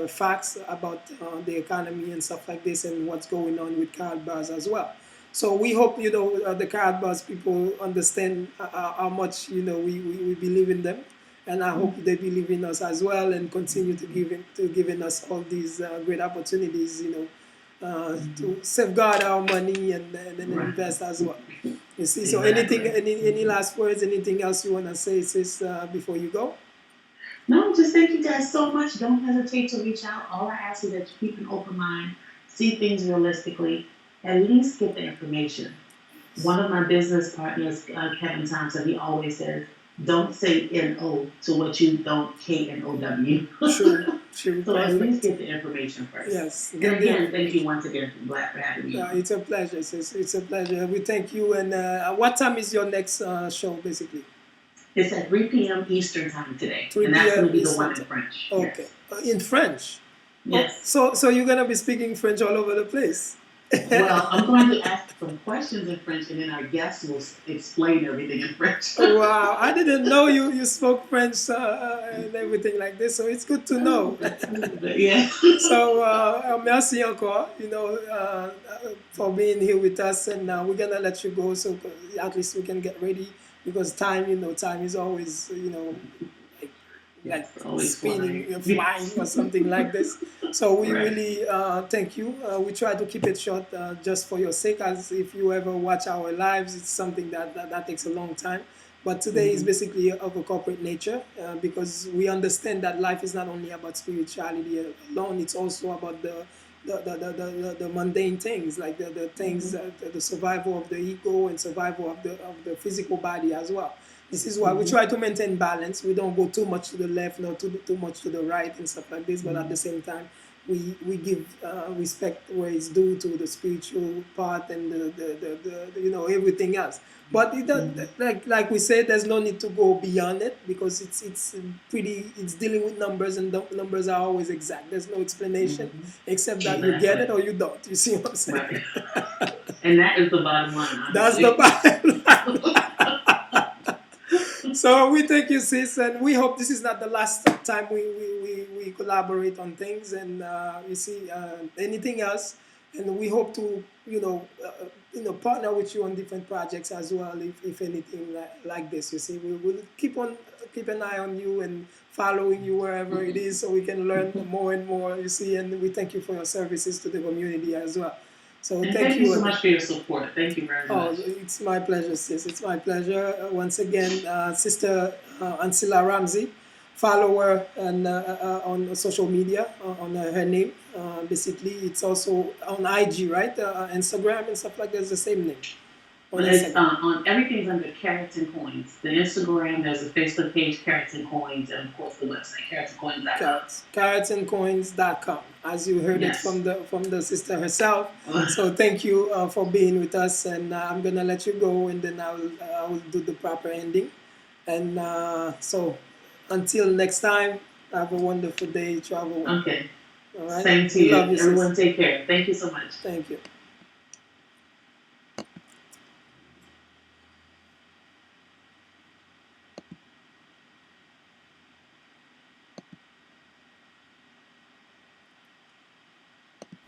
S1: facts about the economy and stuff like this, and what's going on with card bars as well. So we hope the card bars people understand how much we believe in them, and I hope they believe in us as well, and continue to giving us all these great opportunities, to safeguard our money and invest as well. You see, so
S2: Exactly.
S1: any last words, anything else you want to say, sis, before you go?
S2: No, just thank you guys so much. Don't hesitate to reach out. All I ask is that you keep an open mind, see things realistically, at least get the information. One of my business partners, Kevin Thompson, he always says, don't say N-O to what you don't K-N-O-W.
S1: True,
S2: So at least
S1: perfect.
S2: get the information first.
S1: Yes,
S2: And
S1: get the
S2: again, thank you
S1: information.
S2: once again for having me.
S1: It's a pleasure, sis. It's a pleasure. We thank you. And what time is your next show, basically?
S2: It's at 3 p.m. Eastern time today.
S1: 3
S2: And that's going
S1: p.m.
S2: to be the
S1: Eastern
S2: one in
S1: time.
S2: French.
S1: Okay.
S2: Yes.
S1: In French?
S2: Yes.
S1: So you're going to be speaking French all over the place?
S2: Well, I'm going to ask some questions in French, and then our guests will explain everything in French.
S1: Wow, I didn't know you spoke French and everything like this, so it's good to know.
S2: Yeah.
S1: So merci encore, for being here with us, and we're gonna let you go, so at least we can get ready, because time is always, like
S2: Always
S1: spinning,
S2: flying.
S1: flying or something like this. So we
S2: Right.
S1: really thank you. We try to keep it short, just for your sake, as if you ever watch our lives, it's something that takes a long time. But today is basically of a corporate nature, because we understand that life is not only about spirituality alone, it's also about the mundane things, like the things, the survival of the ego and survival of the physical body as well. This is why we try to maintain balance. We don't go too much to the left, nor too much to the right, and stuff like this. But at the same time, we give respect where it's due to the spiritual part and the everything else. But like we said, there's no need to go beyond it, because it's dealing with numbers, and the numbers are always exact. There's no explanation except that you get it or you don't. You see what I'm saying?
S2: Right. And that is the bottom line. Honestly.
S1: That's the bottom line. So we thank you, sis, and we hope this is not the last time we collaborate on things, and you see anything else, and we hope to partner with you on different projects as well, if anything like this. You see, we will keep an eye on you and following you wherever it is, so we can learn more and more. You see, and we thank you for your services to the community as well. So
S2: thank you so much for your support. Thank you very much. Oh,
S1: it's my pleasure, sis. It's my pleasure. Once again, Sister Ancilla Ramsey, follow her on social media on her name. Basically, it's also on IG, right? Instagram and stuff like that. It's the same name.
S2: It's on everything's under Carrots and Coins. The Instagram, there's a Facebook page, Carrots and Coins, and of course the website, carrotsandcoins.com.
S1: Carrotsandcoins.com. As you heard it from the sister herself. So thank you for being with us, and I'm gonna let you go, and then I'll do the proper ending. And so until next time, have a wonderful day. Travel well.
S2: Okay.
S1: All right.
S2: Same to you. Everyone, take care. Thank you so much.
S1: Thank you.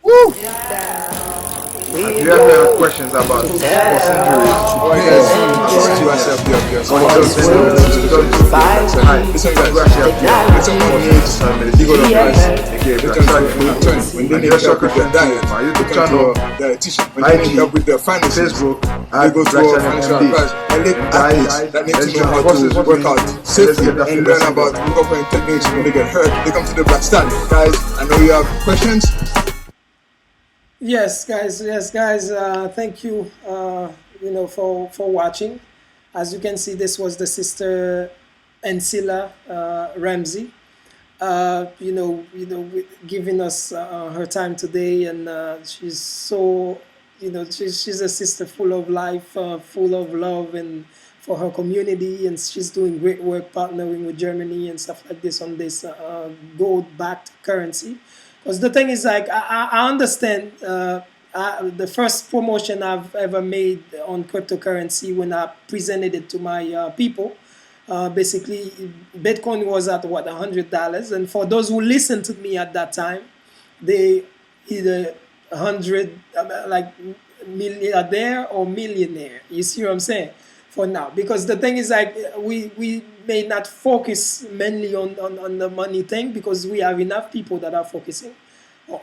S3: Woo! If you ever have questions about sports injuries,
S4: Alright guys,
S3: or
S4: listen to yourself here. So
S3: or
S4: all
S3: just
S4: these questions
S3: generally,
S4: and
S3: just
S4: solutions here. Like I said,
S3: hi,
S4: listen guys,
S3: we actually have here
S4: when someone
S3: sports
S4: needs
S3: nutrition
S4: ego
S3: medicine
S4: guys,
S3: aka
S4: they
S3: Black
S4: turn to
S3: Stallion.
S4: an attorney. When they
S3: And
S4: need
S3: just
S4: help with their
S3: reference to
S4: diet,
S3: my
S4: they
S3: YouTube
S4: turn to
S3: channel,
S4: a dietitian. When they need help with their
S3: IG,
S4: finances,
S3: Facebook,
S4: they
S3: at
S4: go to
S3: Black
S4: a
S3: Stallion
S4: financial
S3: MD.
S4: advisor. Elite
S3: And
S4: athletes
S3: guys,
S4: that need to
S3: let's
S4: know
S3: join
S4: how
S3: forces
S4: to
S3: with
S4: work
S3: me
S4: out
S3: and let's
S4: safely
S3: get that
S4: and
S3: fitness
S4: learn
S3: thing
S4: about
S3: going.
S4: workout techniques when they get hurt. They come to the Black Stallion. Guys, I know you have questions.
S1: Yes, guys. Yes, guys. Thank you. For watching. As you can see, this was the sister Ancilla Ramsey. Giving us her time today, and she's so, she's a sister full of life, full of love, and for her community, and she's doing great work partnering with Germany and stuff like this on this gold-backed currency. Because the thing is, like, I understand. The first promotion I've ever made on cryptocurrency when I presented it to my people, basically, Bitcoin was at what, $100, and for those who listened to me at that time, they either 100 like milliardaire or millionaire. You see what I'm saying? For now, because the thing is, like, we may not focus mainly on the money thing, because we have enough people that are focusing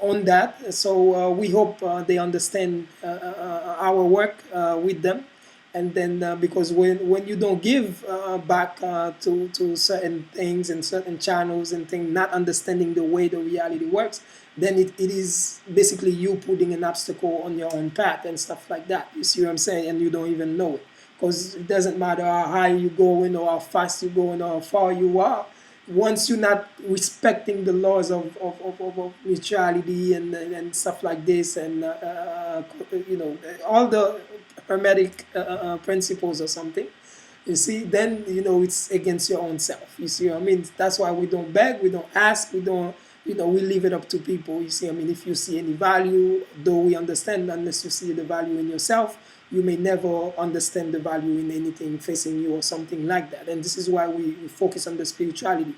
S1: on that. So we hope they understand our work with them. And then because when you don't give back to certain things and certain channels and things, not understanding the way the reality works, then it is basically you putting an obstacle on your own path and stuff like that. You see what I'm saying? And you don't even know it, because it doesn't matter how high you going or how fast you going or how far you are. Once you're not respecting the laws of neutrality and stuff like this, and all the hermetic principles or something, you see, then it's against your own self. You see what I mean? That's why we don't beg, we don't ask, we don't, we leave it up to people. You see, I mean, if you see any value, though we understand, unless you see the value in yourself, you may never understand the value in anything facing you or something like that. And this is why we focus on the spirituality.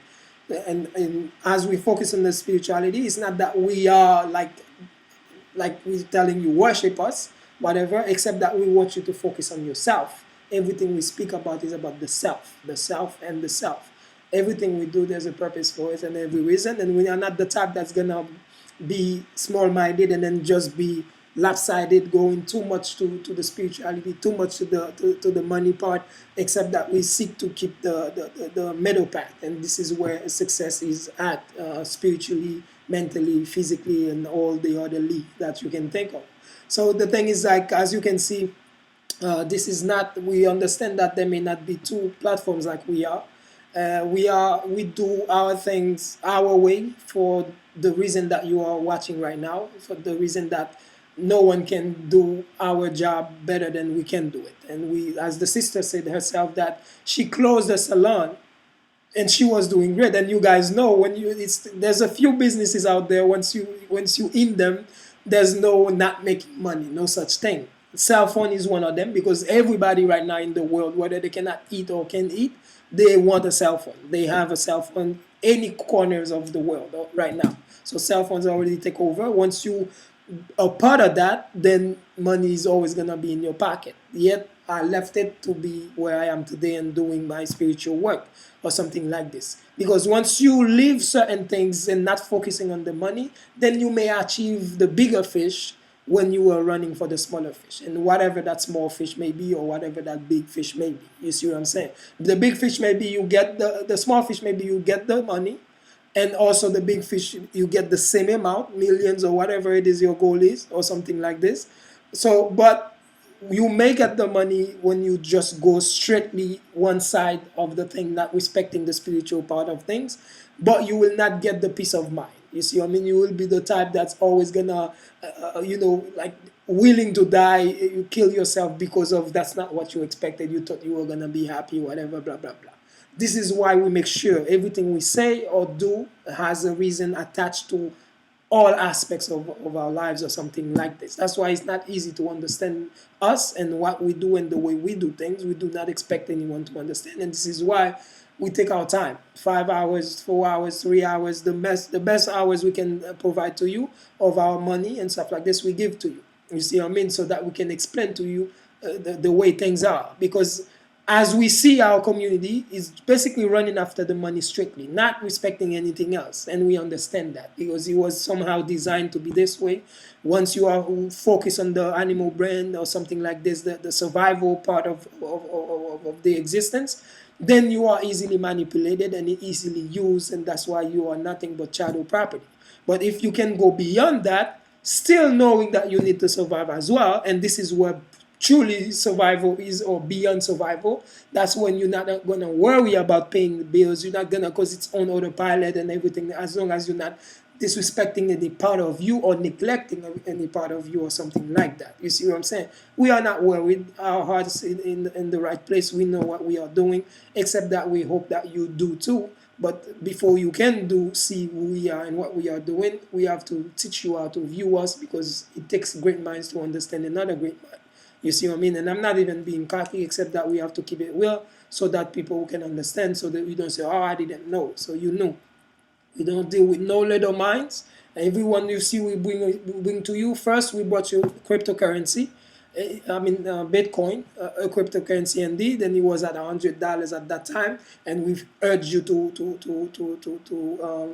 S1: And as we focus on the spirituality, it's not that we are like we're telling you worship us, whatever, except that we want you to focus on yourself. Everything we speak about is about the self and the self. Everything we do, there's a purpose for it and every reason. And we are not the type that's gonna be small-minded and then just be lopsided, going too much to the spirituality, too much to the money part, except that we seek to keep the middle path. And this is where success is at, spiritually, mentally, physically, and all the other league that you can think of. So the thing is, like, as you can see, this is not, we understand that there may not be two platforms like we are. We do our things our way, for the reason that you are watching right now, for the reason that no one can do our job better than we can do it. And we, as the sister said herself, that she closed a salon and she was doing great. And you guys know, when there's a few businesses out there, once you in them, there's no not making money, no such thing. Cell phone is one of them, because everybody right now in the world, whether they cannot eat or can eat, they want a cell phone. They have a cell phone any corners of the world right now. So cell phones already take over. Once you are part of that, then money is always gonna be in your pocket. Yet I left it to be where I am today and doing my spiritual work or something like this. Because once you leave certain things and not focusing on the money, then you may achieve the bigger fish when you are running for the smaller fish, and whatever that small fish may be or whatever that big fish may be. You see what I'm saying? The big fish, maybe you get the small fish, maybe you get the money, and also the big fish, you get the same amount, millions or whatever it is your goal is, or something like this. So, but you may get the money when you just go straightly one side of the thing, not respecting the spiritual part of things, but you will not get the peace of mind. You see, I mean, you will be the type that's always gonna, like, willing to die, you kill yourself because of that's not what you expected. You thought you were gonna be happy, whatever, blah blah blah. This is why we make sure everything we say or do has a reason attached to all aspects of our lives or something like this. That's why it's not easy to understand us and what we do and the way we do things. We do not expect anyone to understand. And this is why we take our time, 5 hours, 4 hours, 3 hours, the best hours we can provide to you of our money and stuff like this, we give to you. You see what I mean? So that we can explain to you the way things are. Because as we see, our community is basically running after the money strictly, not respecting anything else. And we understand that because it was somehow designed to be this way. Once you are focused on the animal brand or something like this, the survival part of the existence, then you are easily manipulated and easily used, and that's why you are nothing but chattel property. But if you can go beyond that, still knowing that you need to survive as well, and this is where truly survival is, or beyond survival, that's when you're not going to worry about paying the bills. You're not going to, because it's on autopilot and everything, as long as you're not disrespecting any part of you or neglecting any part of you or something like that. You see what I'm saying? We are not worried. Our hearts in the right place. We know what we are doing, except that we hope that you do too. But before you can see who we are and what we are doing, we have to teach you how to view us, because it takes great minds to understand another great mind. You see what I mean? And I'm not even being cocky, except that we have to keep it real so that people can understand, so that you don't say, oh, I didn't know. So you know. We don't deal with no little minds. Everyone you see, we bring to you. First, we brought you cryptocurrency. Bitcoin, a cryptocurrency indeed, and it was at $100 at that time, and we've urged you to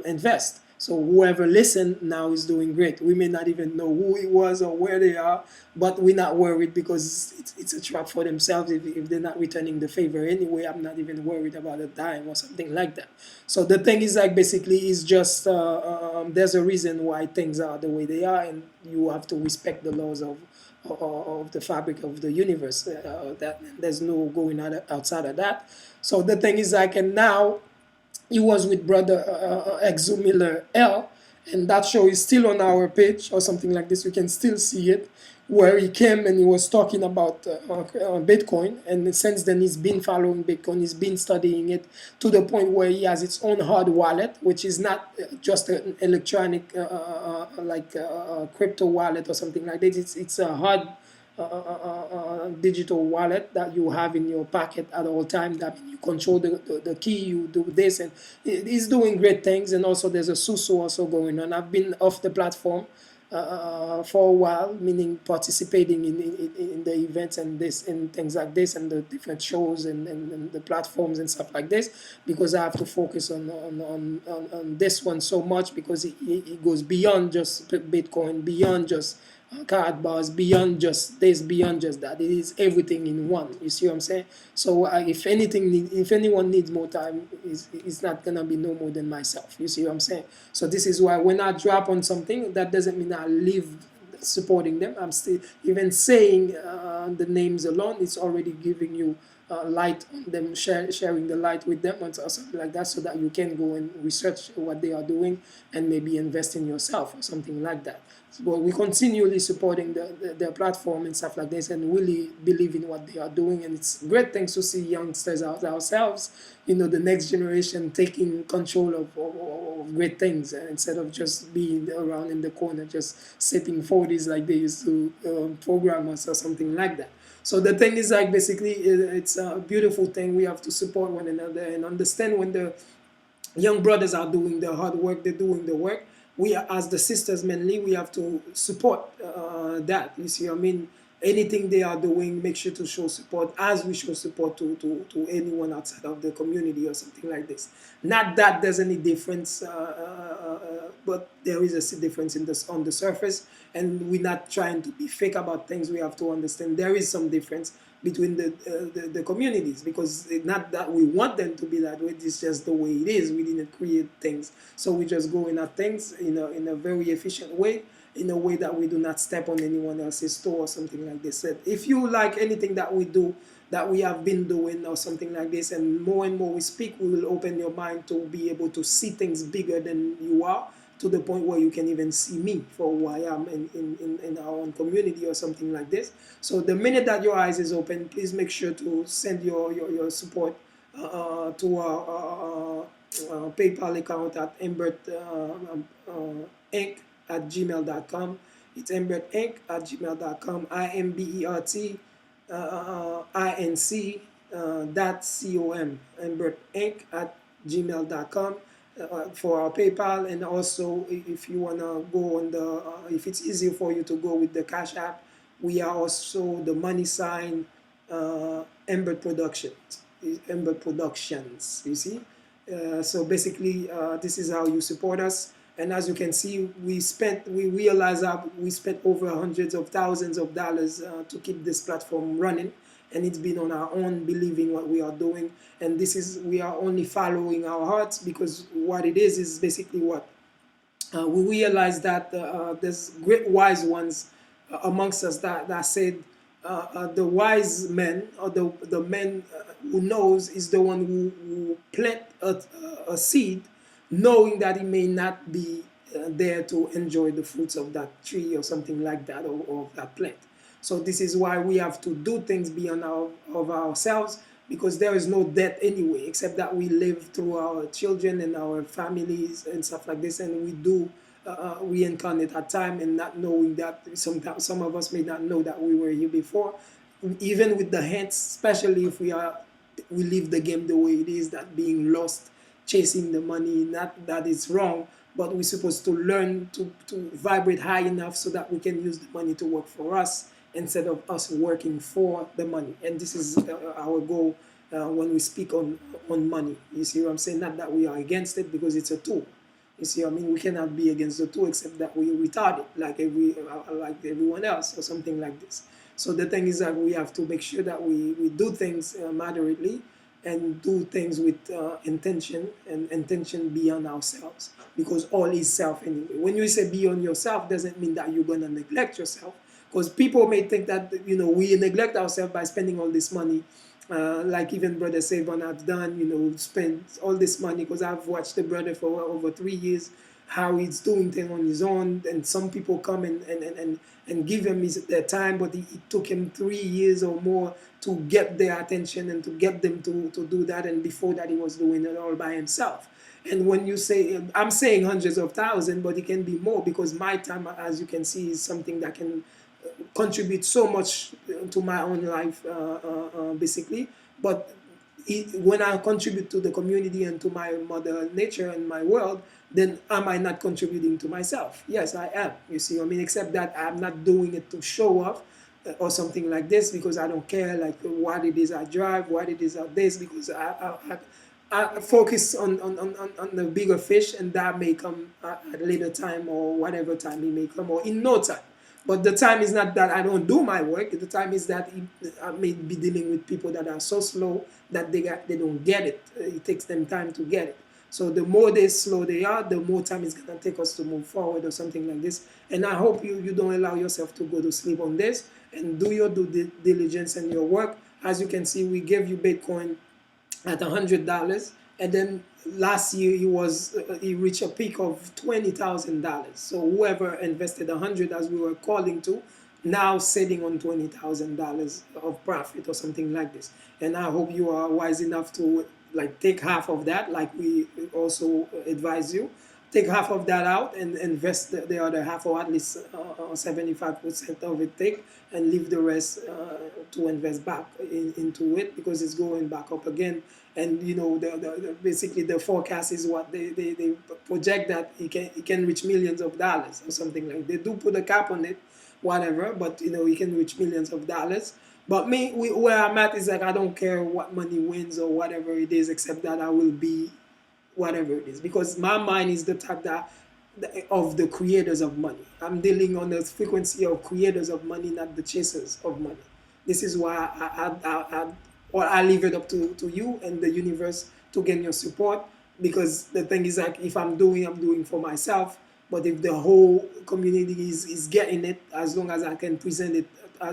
S1: invest. So whoever listened now is doing great. We may not even know who it was or where they are, but we're not worried, because it's a trap for themselves if they're not returning the favor anyway. I'm not even worried about a dime or something like that. So the thing is, like, basically is just there's a reason why things are the way they are, and you have to respect the laws of the fabric of the universe. That there's no going outside of that. So the thing is, like, and now he was with brother Exo Miller L, and that show is still on our page or something like this. You can still see it, where he came and he was talking about Bitcoin, and since then he's been following Bitcoin, he's been studying it to the point where he has its own hard wallet, which is not just an electronic crypto wallet or something like that. It's a hard digital wallet that you have in your pocket at all times. That you control the key, you do this, and it's doing great things. And also there's a susu also going on. I've been off the platform for a while, meaning participating in the events and this and things like this, and the different shows and the platforms and stuff like this, because I have to focus on this one so much, because it goes beyond just Bitcoin, beyond just card bars, beyond just this, beyond just that. It is everything in one. You see what I'm saying? So if anything, if anyone needs more time, it's not gonna be no more than myself. You see what I'm saying? So this is why when I drop on something, that doesn't mean I leave supporting them. I'm still even saying the names alone. It's already giving you light on them, sharing the light with them or something like that, so that you can go and research what they are doing and maybe invest in yourself or something like that. But we continually supporting the platform and stuff like this, and really believe in what they are doing. And it's great things to see youngsters ourselves, the next generation taking control of great things, instead of just being around in the corner, just sipping 40s like they used to program us or something like that. So the thing is, like, basically, it's a beautiful thing. We have to support one another and understand when the young brothers are doing the hard work, they're doing the work. We, as the sisters mainly, we have to support that. You see, I mean, anything they are doing, make sure to show support, as we show support to anyone outside of the community or something like this. Not that there's any difference, but there is a difference on the surface, and we're not trying to be fake about things. We have to understand there is some difference between the communities, because it's not that we want them to be that way. It's just the way it is. We didn't create things, so we just go in at things in a very efficient way, in a way that we do not step on anyone else's toe or something like this. If you like anything that we do, that we have been doing or something like this, and more we speak, we will open your mind to be able to see things bigger than you are, to the point where you can even see me for who I am in our own community or something like this. So the minute that your eyes is open, please make sure to send your support to our PayPal account at Inc at gmail.com. It's Inc at gmail.com. IMBERT INC .com. Inc at gmail.com. for our PayPal, and also if you wanna go on the if it's easier for you to go with the Cash App, we are also the money sign Ember Productions. Ember Productions, you see. So basically, this is how you support us. And as you can see, we realize that we spent over hundreds of thousands of dollars to keep this platform running, and it's been on our own, believing what we are doing. And this is we are only following our hearts, because what it is basically what we realize that there's great wise ones amongst us that said the wise men, or the men who knows, is the one who plant a seed, knowing that he may not be there to enjoy the fruits of that tree or something like that, or that plant. So this is why we have to do things beyond of ourselves, because there is no debt anyway, except that we live through our children and our families and stuff like this, and we do reincarnate at time, and not knowing that sometimes some of us may not know that we were here before, even with the hints, especially if we leave the game the way it is, that being lost chasing the money, not that it's wrong, but we're supposed to learn to vibrate high enough so that we can use the money to work for us, instead of us working for the money. And this is our goal when we speak on money. You see what I'm saying? Not that we are against it, because it's a tool. You see, I mean, we cannot be against the tool, except that we retard it like everyone else, or something like this. So the thing is that we have to make sure that we do things moderately, and do things with intention, and intention beyond ourselves, because all is self anyway. When you say beyond yourself, doesn't mean that you're gonna neglect yourself, because people may think that we neglect ourselves by spending all this money, like even Brother Savon have done, spend all this money, because I've watched the brother for over 3 years, how he's doing things on his own, and some people come and give him their time, but it took him 3 years or more to get their attention, and to get them to do that, and before that he was doing it all by himself. And when you say, I'm saying hundreds of thousands, but it can be more, because my time, as you can see, is something that can contribute so much to my own life, basically. But when I contribute to the community and to my mother nature and my world, then am I not contributing to myself? Yes, I am. You see, I mean, except that I'm not doing it to show off or something like this, because I don't care like what it is I drive, what it is I this, because I focus on the bigger fish, and that may come at a later time, or whatever time it may come, or in no time. But the time is not that I don't do my work. The time is that I may be dealing with people that are so slow that they don't get it. It takes them time to get it. So the more slow they are, the more time it's going to take us to move forward, or something like this. And I hope you don't allow yourself to go to sleep on this, and do your due diligence and your work. As you can see, we gave you Bitcoin at $100, and then last year he reached a peak of $20,000. So whoever invested 100, as we were calling to, now sitting on $20,000 of profit, or something like this. And I hope you are wise enough to like take half of that, like we also advise you. Take half of that out and invest the other half, or at least 75% of it take, and leave the rest to invest back into it, because it's going back up again. And basically the forecast is what they project, that it can reach millions of dollars or something like that. They do put a cap on it, whatever, but it can reach millions of dollars. But where I'm at is like, I don't care what money wins or whatever it is, except that I will be whatever it is, because my mind is the type of the creators of money. I'm dealing on the frequency of creators of money, not the chasers of money. This is why I leave it up to you and the universe to get your support, because the thing is like, if I'm doing for myself. But if the whole community is getting it, as long as I can present it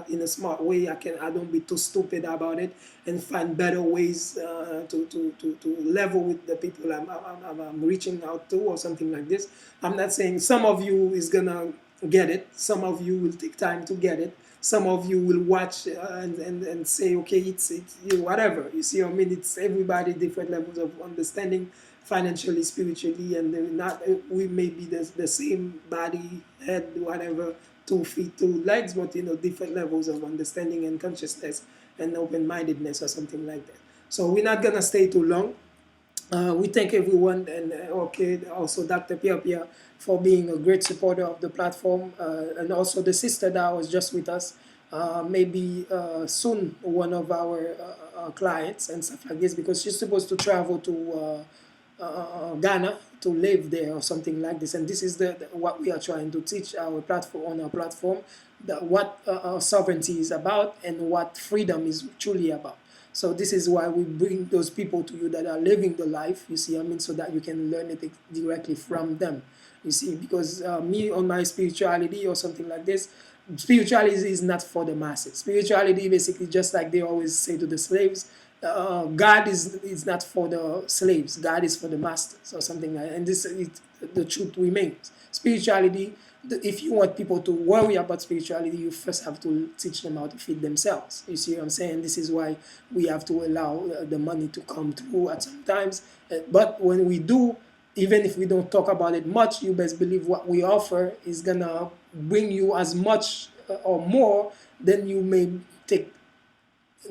S1: in a smart way, I don't be too stupid about it, and find better ways to level with the people I'm reaching out to, or something like this. I'm not saying some of you is gonna get it, some of you will take time to get it, some of you will watch and say, okay, it's whatever. You see, I mean, it's everybody different levels of understanding, financially, spiritually, and not we may be the same body, head, whatever, 2 feet, 2 legs, but different levels of understanding and consciousness and open-mindedness, or something like that. So we're not gonna stay too long. We thank everyone, and okay, also Dr. Pia Pia for being a great supporter of the platform, and also the sister that was just with us. Maybe soon one of our clients and stuff like this, because she's supposed to travel to Ghana to live there or something like this. And this is what we are trying to teach our platform on our platform, what sovereignty is about and what freedom is truly about. So this is why we bring those people to you that are living the life, you see, I mean, so that you can learn it directly from them, you see, because me on my spirituality or something like this, spirituality is not for the masses. Spirituality, basically, just like they always say to the slaves, God is not for the slaves. God is for the masters or something like that. And the truth remains. Spirituality, if you want people to worry about spirituality, you first have to teach them how to feed themselves. You see what I'm saying? This is why we have to allow the money to come through at some times. But when we do, even if we don't talk about it much, you best believe what we offer is gonna bring you as much or more than you may take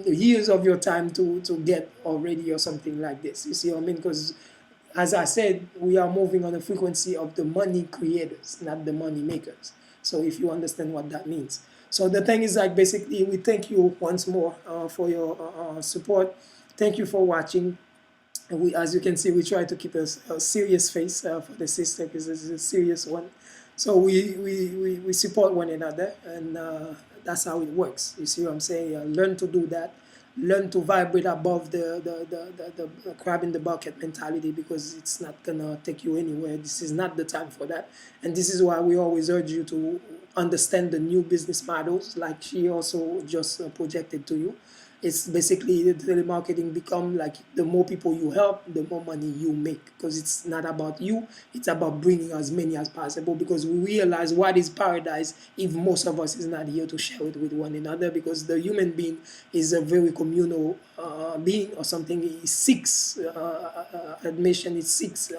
S1: years of your time to get already or something like this. You see what I mean? Because as I said, we are moving on the frequency of the money creators, not the money makers. So if you understand what that means. So the thing is, like, basically, we thank you once more for your support. Thank you for watching. We, as you can see, we try to keep a serious face for the sister, because this is a serious one. So we support one another, and that's how it works. You see what I'm saying? Learn to do that. Learn to vibrate above the crab in the bucket mentality, because it's not gonna take you anywhere. This is not the time for that. And this is why we always urge you to understand the new business models, like she also just projected to you. It's basically the telemarketing become like, the more people you help, the more money you make, because it's not about you, it's about bringing as many as possible, because we realize what is paradise if most of us is not here to share it with one another, because the human being is a very communal being or something. It seeks admission, it seeks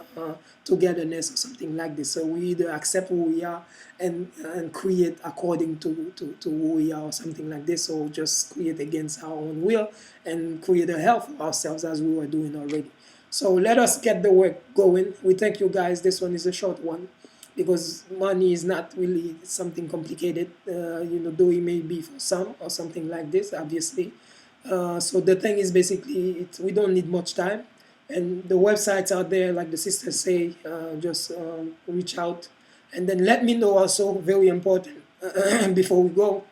S1: togetherness or something like this. So we either accept who we are and create according to who we are or something like this, or just create against our own will and create a hell for ourselves, as we were doing already. So let us get the work going. We thank you guys. This one is a short one, because money is not really something complicated, though it may be for some or something like this, obviously. So the thing is, basically, we don't need much time, and the websites out there, like the sisters say, just reach out, and then let me know also, very important, before we go,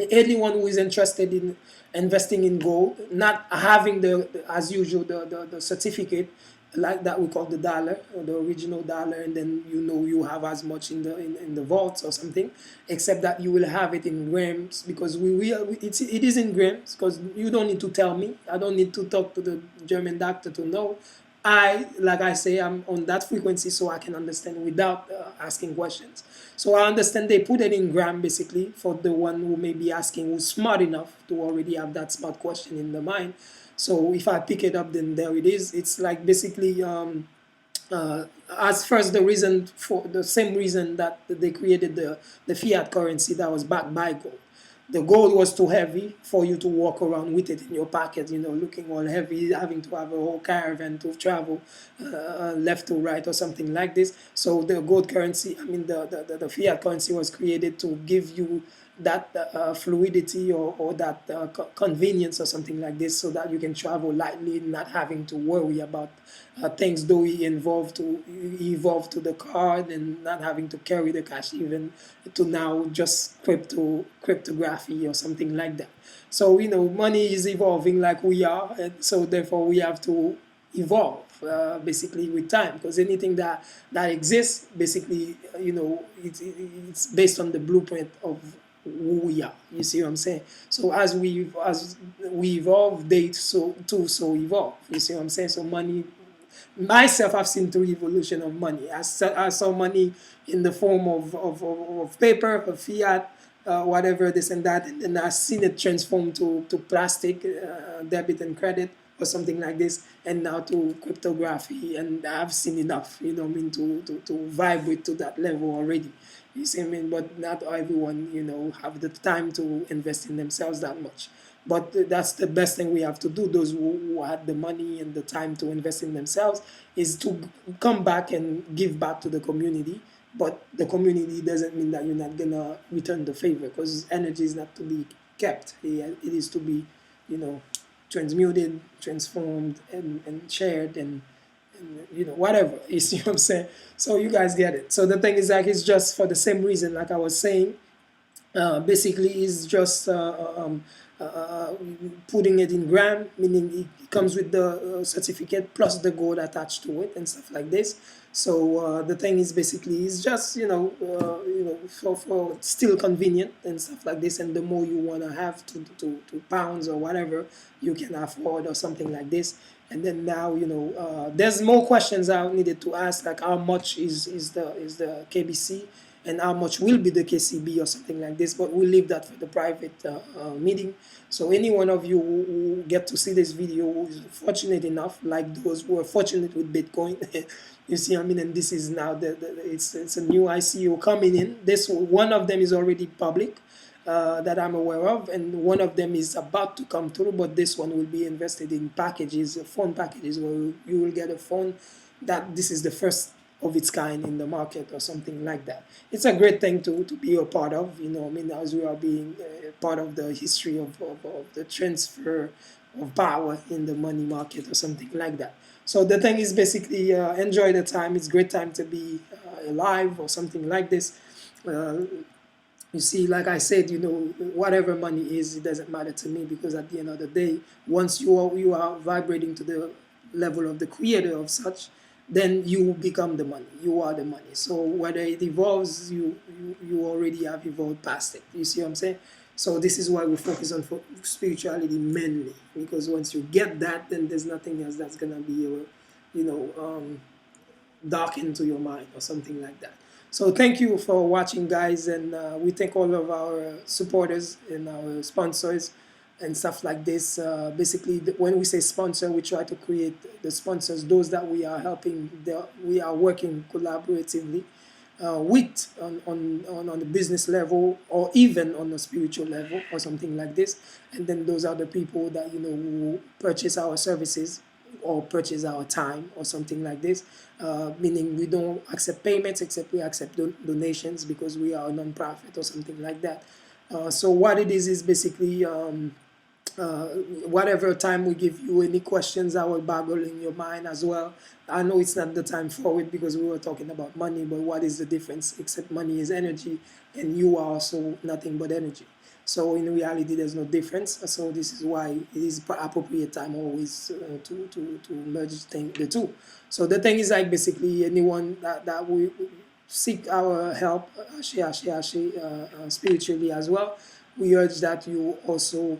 S1: anyone who is interested in investing in gold, not having as usual, the certificate like that we call the dollar, or the original dollar, and then you have as much in the vaults or something, except that you will have it in grams, because it is in grams, because you don't need to tell me. I don't need to talk to the German doctor to know. Like I say, I'm on that frequency, so I can understand without asking questions. So I understand they put it in gram, basically, for the one who may be asking, who's smart enough to already have that smart question in the mind. So if I pick it up, then there it is. It's like, basically, as first, the same reason that they created the fiat currency that was backed by gold. The gold was too heavy for you to walk around with it in your pocket, looking all heavy, having to have a whole caravan to travel left to right or something like this. So the gold currency, I mean, the fiat currency was created to give you that fluidity, or that convenience or something like this, so that you can travel lightly, not having to worry about things, though we evolve to the card, and not having to carry the cash, even to now just cryptography or something like that. So money is evolving like we are, and so therefore we have to evolve basically with time, because anything that exists, basically, it's based on the blueprint of who we are. You see what I'm saying? So as we evolve, they so evolve. You see what I'm saying? So money, myself, I've seen three evolution of money. I saw money in the form of paper, of fiat, whatever, this and that, and then I've seen it transform to plastic, debit and credit, or something like this, and now to cryptography. And I've seen enough, to vibrate to that level already. You see what I mean? But not everyone, have the time to invest in themselves that much. But that's the best thing we have to do. Those who had the money and the time to invest in themselves is to come back and give back to the community. But the community doesn't mean that you're not gonna return the favor, because energy is not to be kept. It is to be, you know, transmuted, transformed, and shared, and whatever. You see what I'm saying? So you guys get it. So the thing is, like, it's just for the same reason, like I was saying. Basically is just putting it in gram, meaning it comes with the certificate plus the gold attached to it and stuff like this. So the thing is basically is just for still convenient and stuff like this. And the more you wanna have to pounds or whatever you can afford or something like this. And then now there's more questions I needed to ask, like how much is the KBC, and how much will be the KCB or something like this. But we'll leave that for the private meeting. So any one of you who get to see this video who is fortunate enough, like those who are fortunate with Bitcoin, you see, I mean, and this is now it's a new ICO coming in. This one of them is already public. That I'm aware of, and one of them is about to come through, but this one will be invested in packages, phone packages, where you will get a phone that this is the first of its kind in the market or something like that. It's a great thing to be a part of, I mean, as we are being part of the history of the transfer of power in the money market or something like that. So the thing is basically enjoy the time. It's a great time to be alive or something like this. Uh, you see, like I said, whatever money is, it doesn't matter to me, because at the end of the day, once you are vibrating to the level of the creator of such, then you become the money. You are the money. So whether it evolves, you already have evolved past it. You see what I'm saying? So this is why we focus on spirituality mainly, because once you get that, then there's nothing else that's gonna be dark into your mind or something like that. So thank you for watching, guys, and we thank all of our supporters and our sponsors and stuff like this. Basically, when we say sponsor, we try to create the sponsors, those that we are helping, we are working collaboratively with on the business level, or even on the spiritual level or something like this. And then those are the people that who purchase our services or purchase our time or something like this, meaning we don't accept payments, except we accept donations, because we are a non-profit or something like that. So what it is basically whatever time we give you, any questions that will boggle in your mind as well. I know it's not the time for it, because we were talking about money, but what is the difference? Except money is energy, and you are also nothing but energy. So in reality, there's no difference. So this is why it is appropriate time always to merge the two. So the thing is, like, basically anyone that we seek our help, spiritually as well, we urge that you also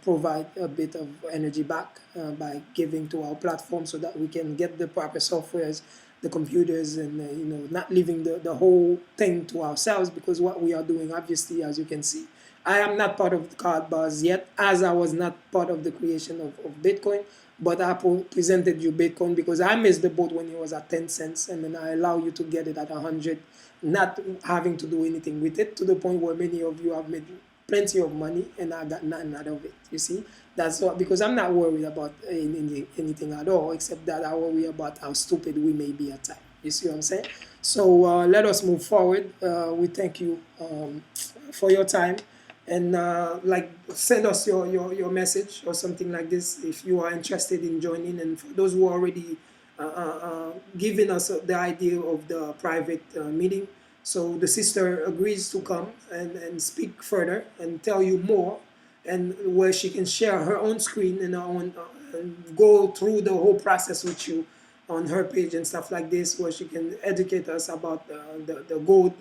S1: provide a bit of energy back by giving to our platform, so that we can get the proper softwares, the computers, and not leaving the whole thing to ourselves, because what we are doing, obviously, as you can see, I am not part of the card bars yet, as I was not part of the creation of Bitcoin, but I presented you Bitcoin because I missed the boat when it was at 10 cents, and then I allow you to get it at 100, not having to do anything with it, to the point where many of you have made plenty of money and I got nothing out of it. You see, that's what, because I'm not worried about anything at all, except that I worry about how stupid we may be at times. You see what I'm saying? So let us move forward. We thank you for your time, and like, send us your message or something like this if you are interested in joining. And for those who are already giving us the idea of the private meeting, so the sister agrees to come and speak further and tell you more, and where she can share her own screen and her own, and go through the whole process with you on her page and stuff like this, where she can educate us about the gold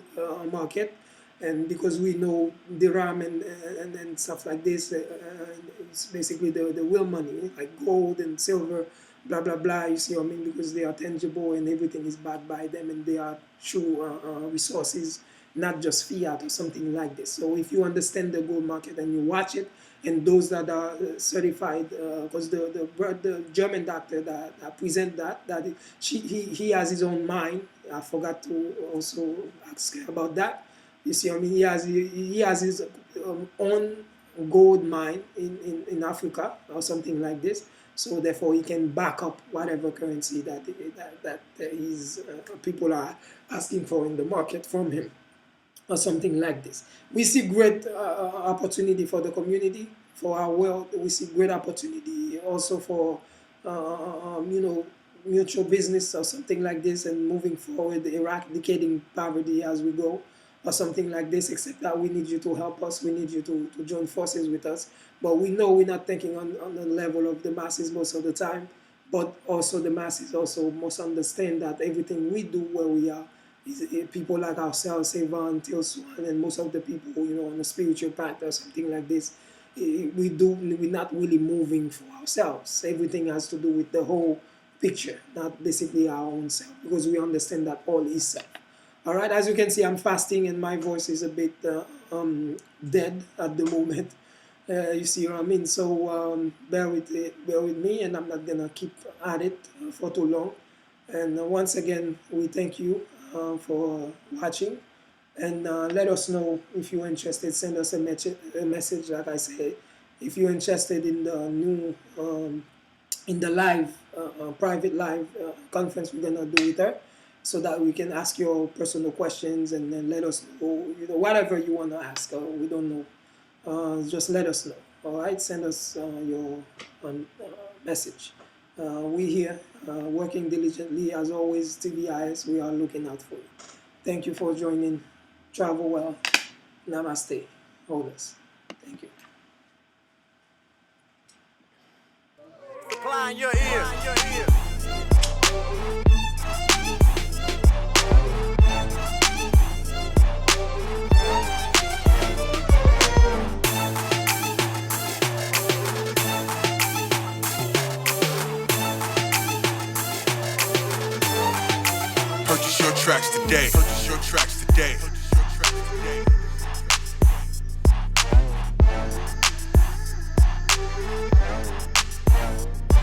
S1: market. And because we know dirham and stuff like this, it's basically the real money, like gold and silver, blah blah blah. You see what I mean? Because they are tangible and everything is backed by them, and they are true resources, not just fiat or something like this. So if you understand the gold market and you watch it, and those that are certified, because the German doctor that present he has his own mind. I forgot to also ask about that. You see, I mean, he has his own gold mine in Africa or something like this. So therefore, he can back up whatever currency that people are asking for in the market from him, or something like this. We see great opportunity for the community, for our world. We see great opportunity also for, mutual business or something like this, and moving forward, eradicating poverty as we go, or something like this. Except that we need you to help us. We need you to join forces with us. But we know we're not thinking on the level of the masses most of the time. But also the masses also must understand that everything we do where we are, people like ourselves, Savon, Tilswan, and most of the people, on a spiritual path or something like this, we're not really moving for ourselves. Everything has to do with the whole picture, not basically our own self, because we understand that all is self. All right, as you can see, I'm fasting and my voice is a bit dead at the moment. You see what I mean? So bear with me, and I'm not gonna keep at it for too long. And once again, we thank you for watching, and let us know if you're interested. Send us a message, like I said. If you're interested in the new, in the live, private live conference we're gonna do with her, so that we can ask your personal questions, and then let us know, whatever you wanna ask. We don't know. Just let us know. All right, send us your message. We here working diligently as always. TVIS, we are looking out for you. Thank you for joining. Travel well. Namaste. Hold us. Thank you.
S5: Supplying your ear.
S6: Purchase your tracks today. Purchase your tracks today.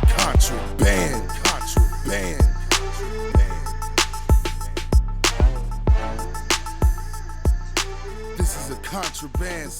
S6: Contraband. This is a contraband.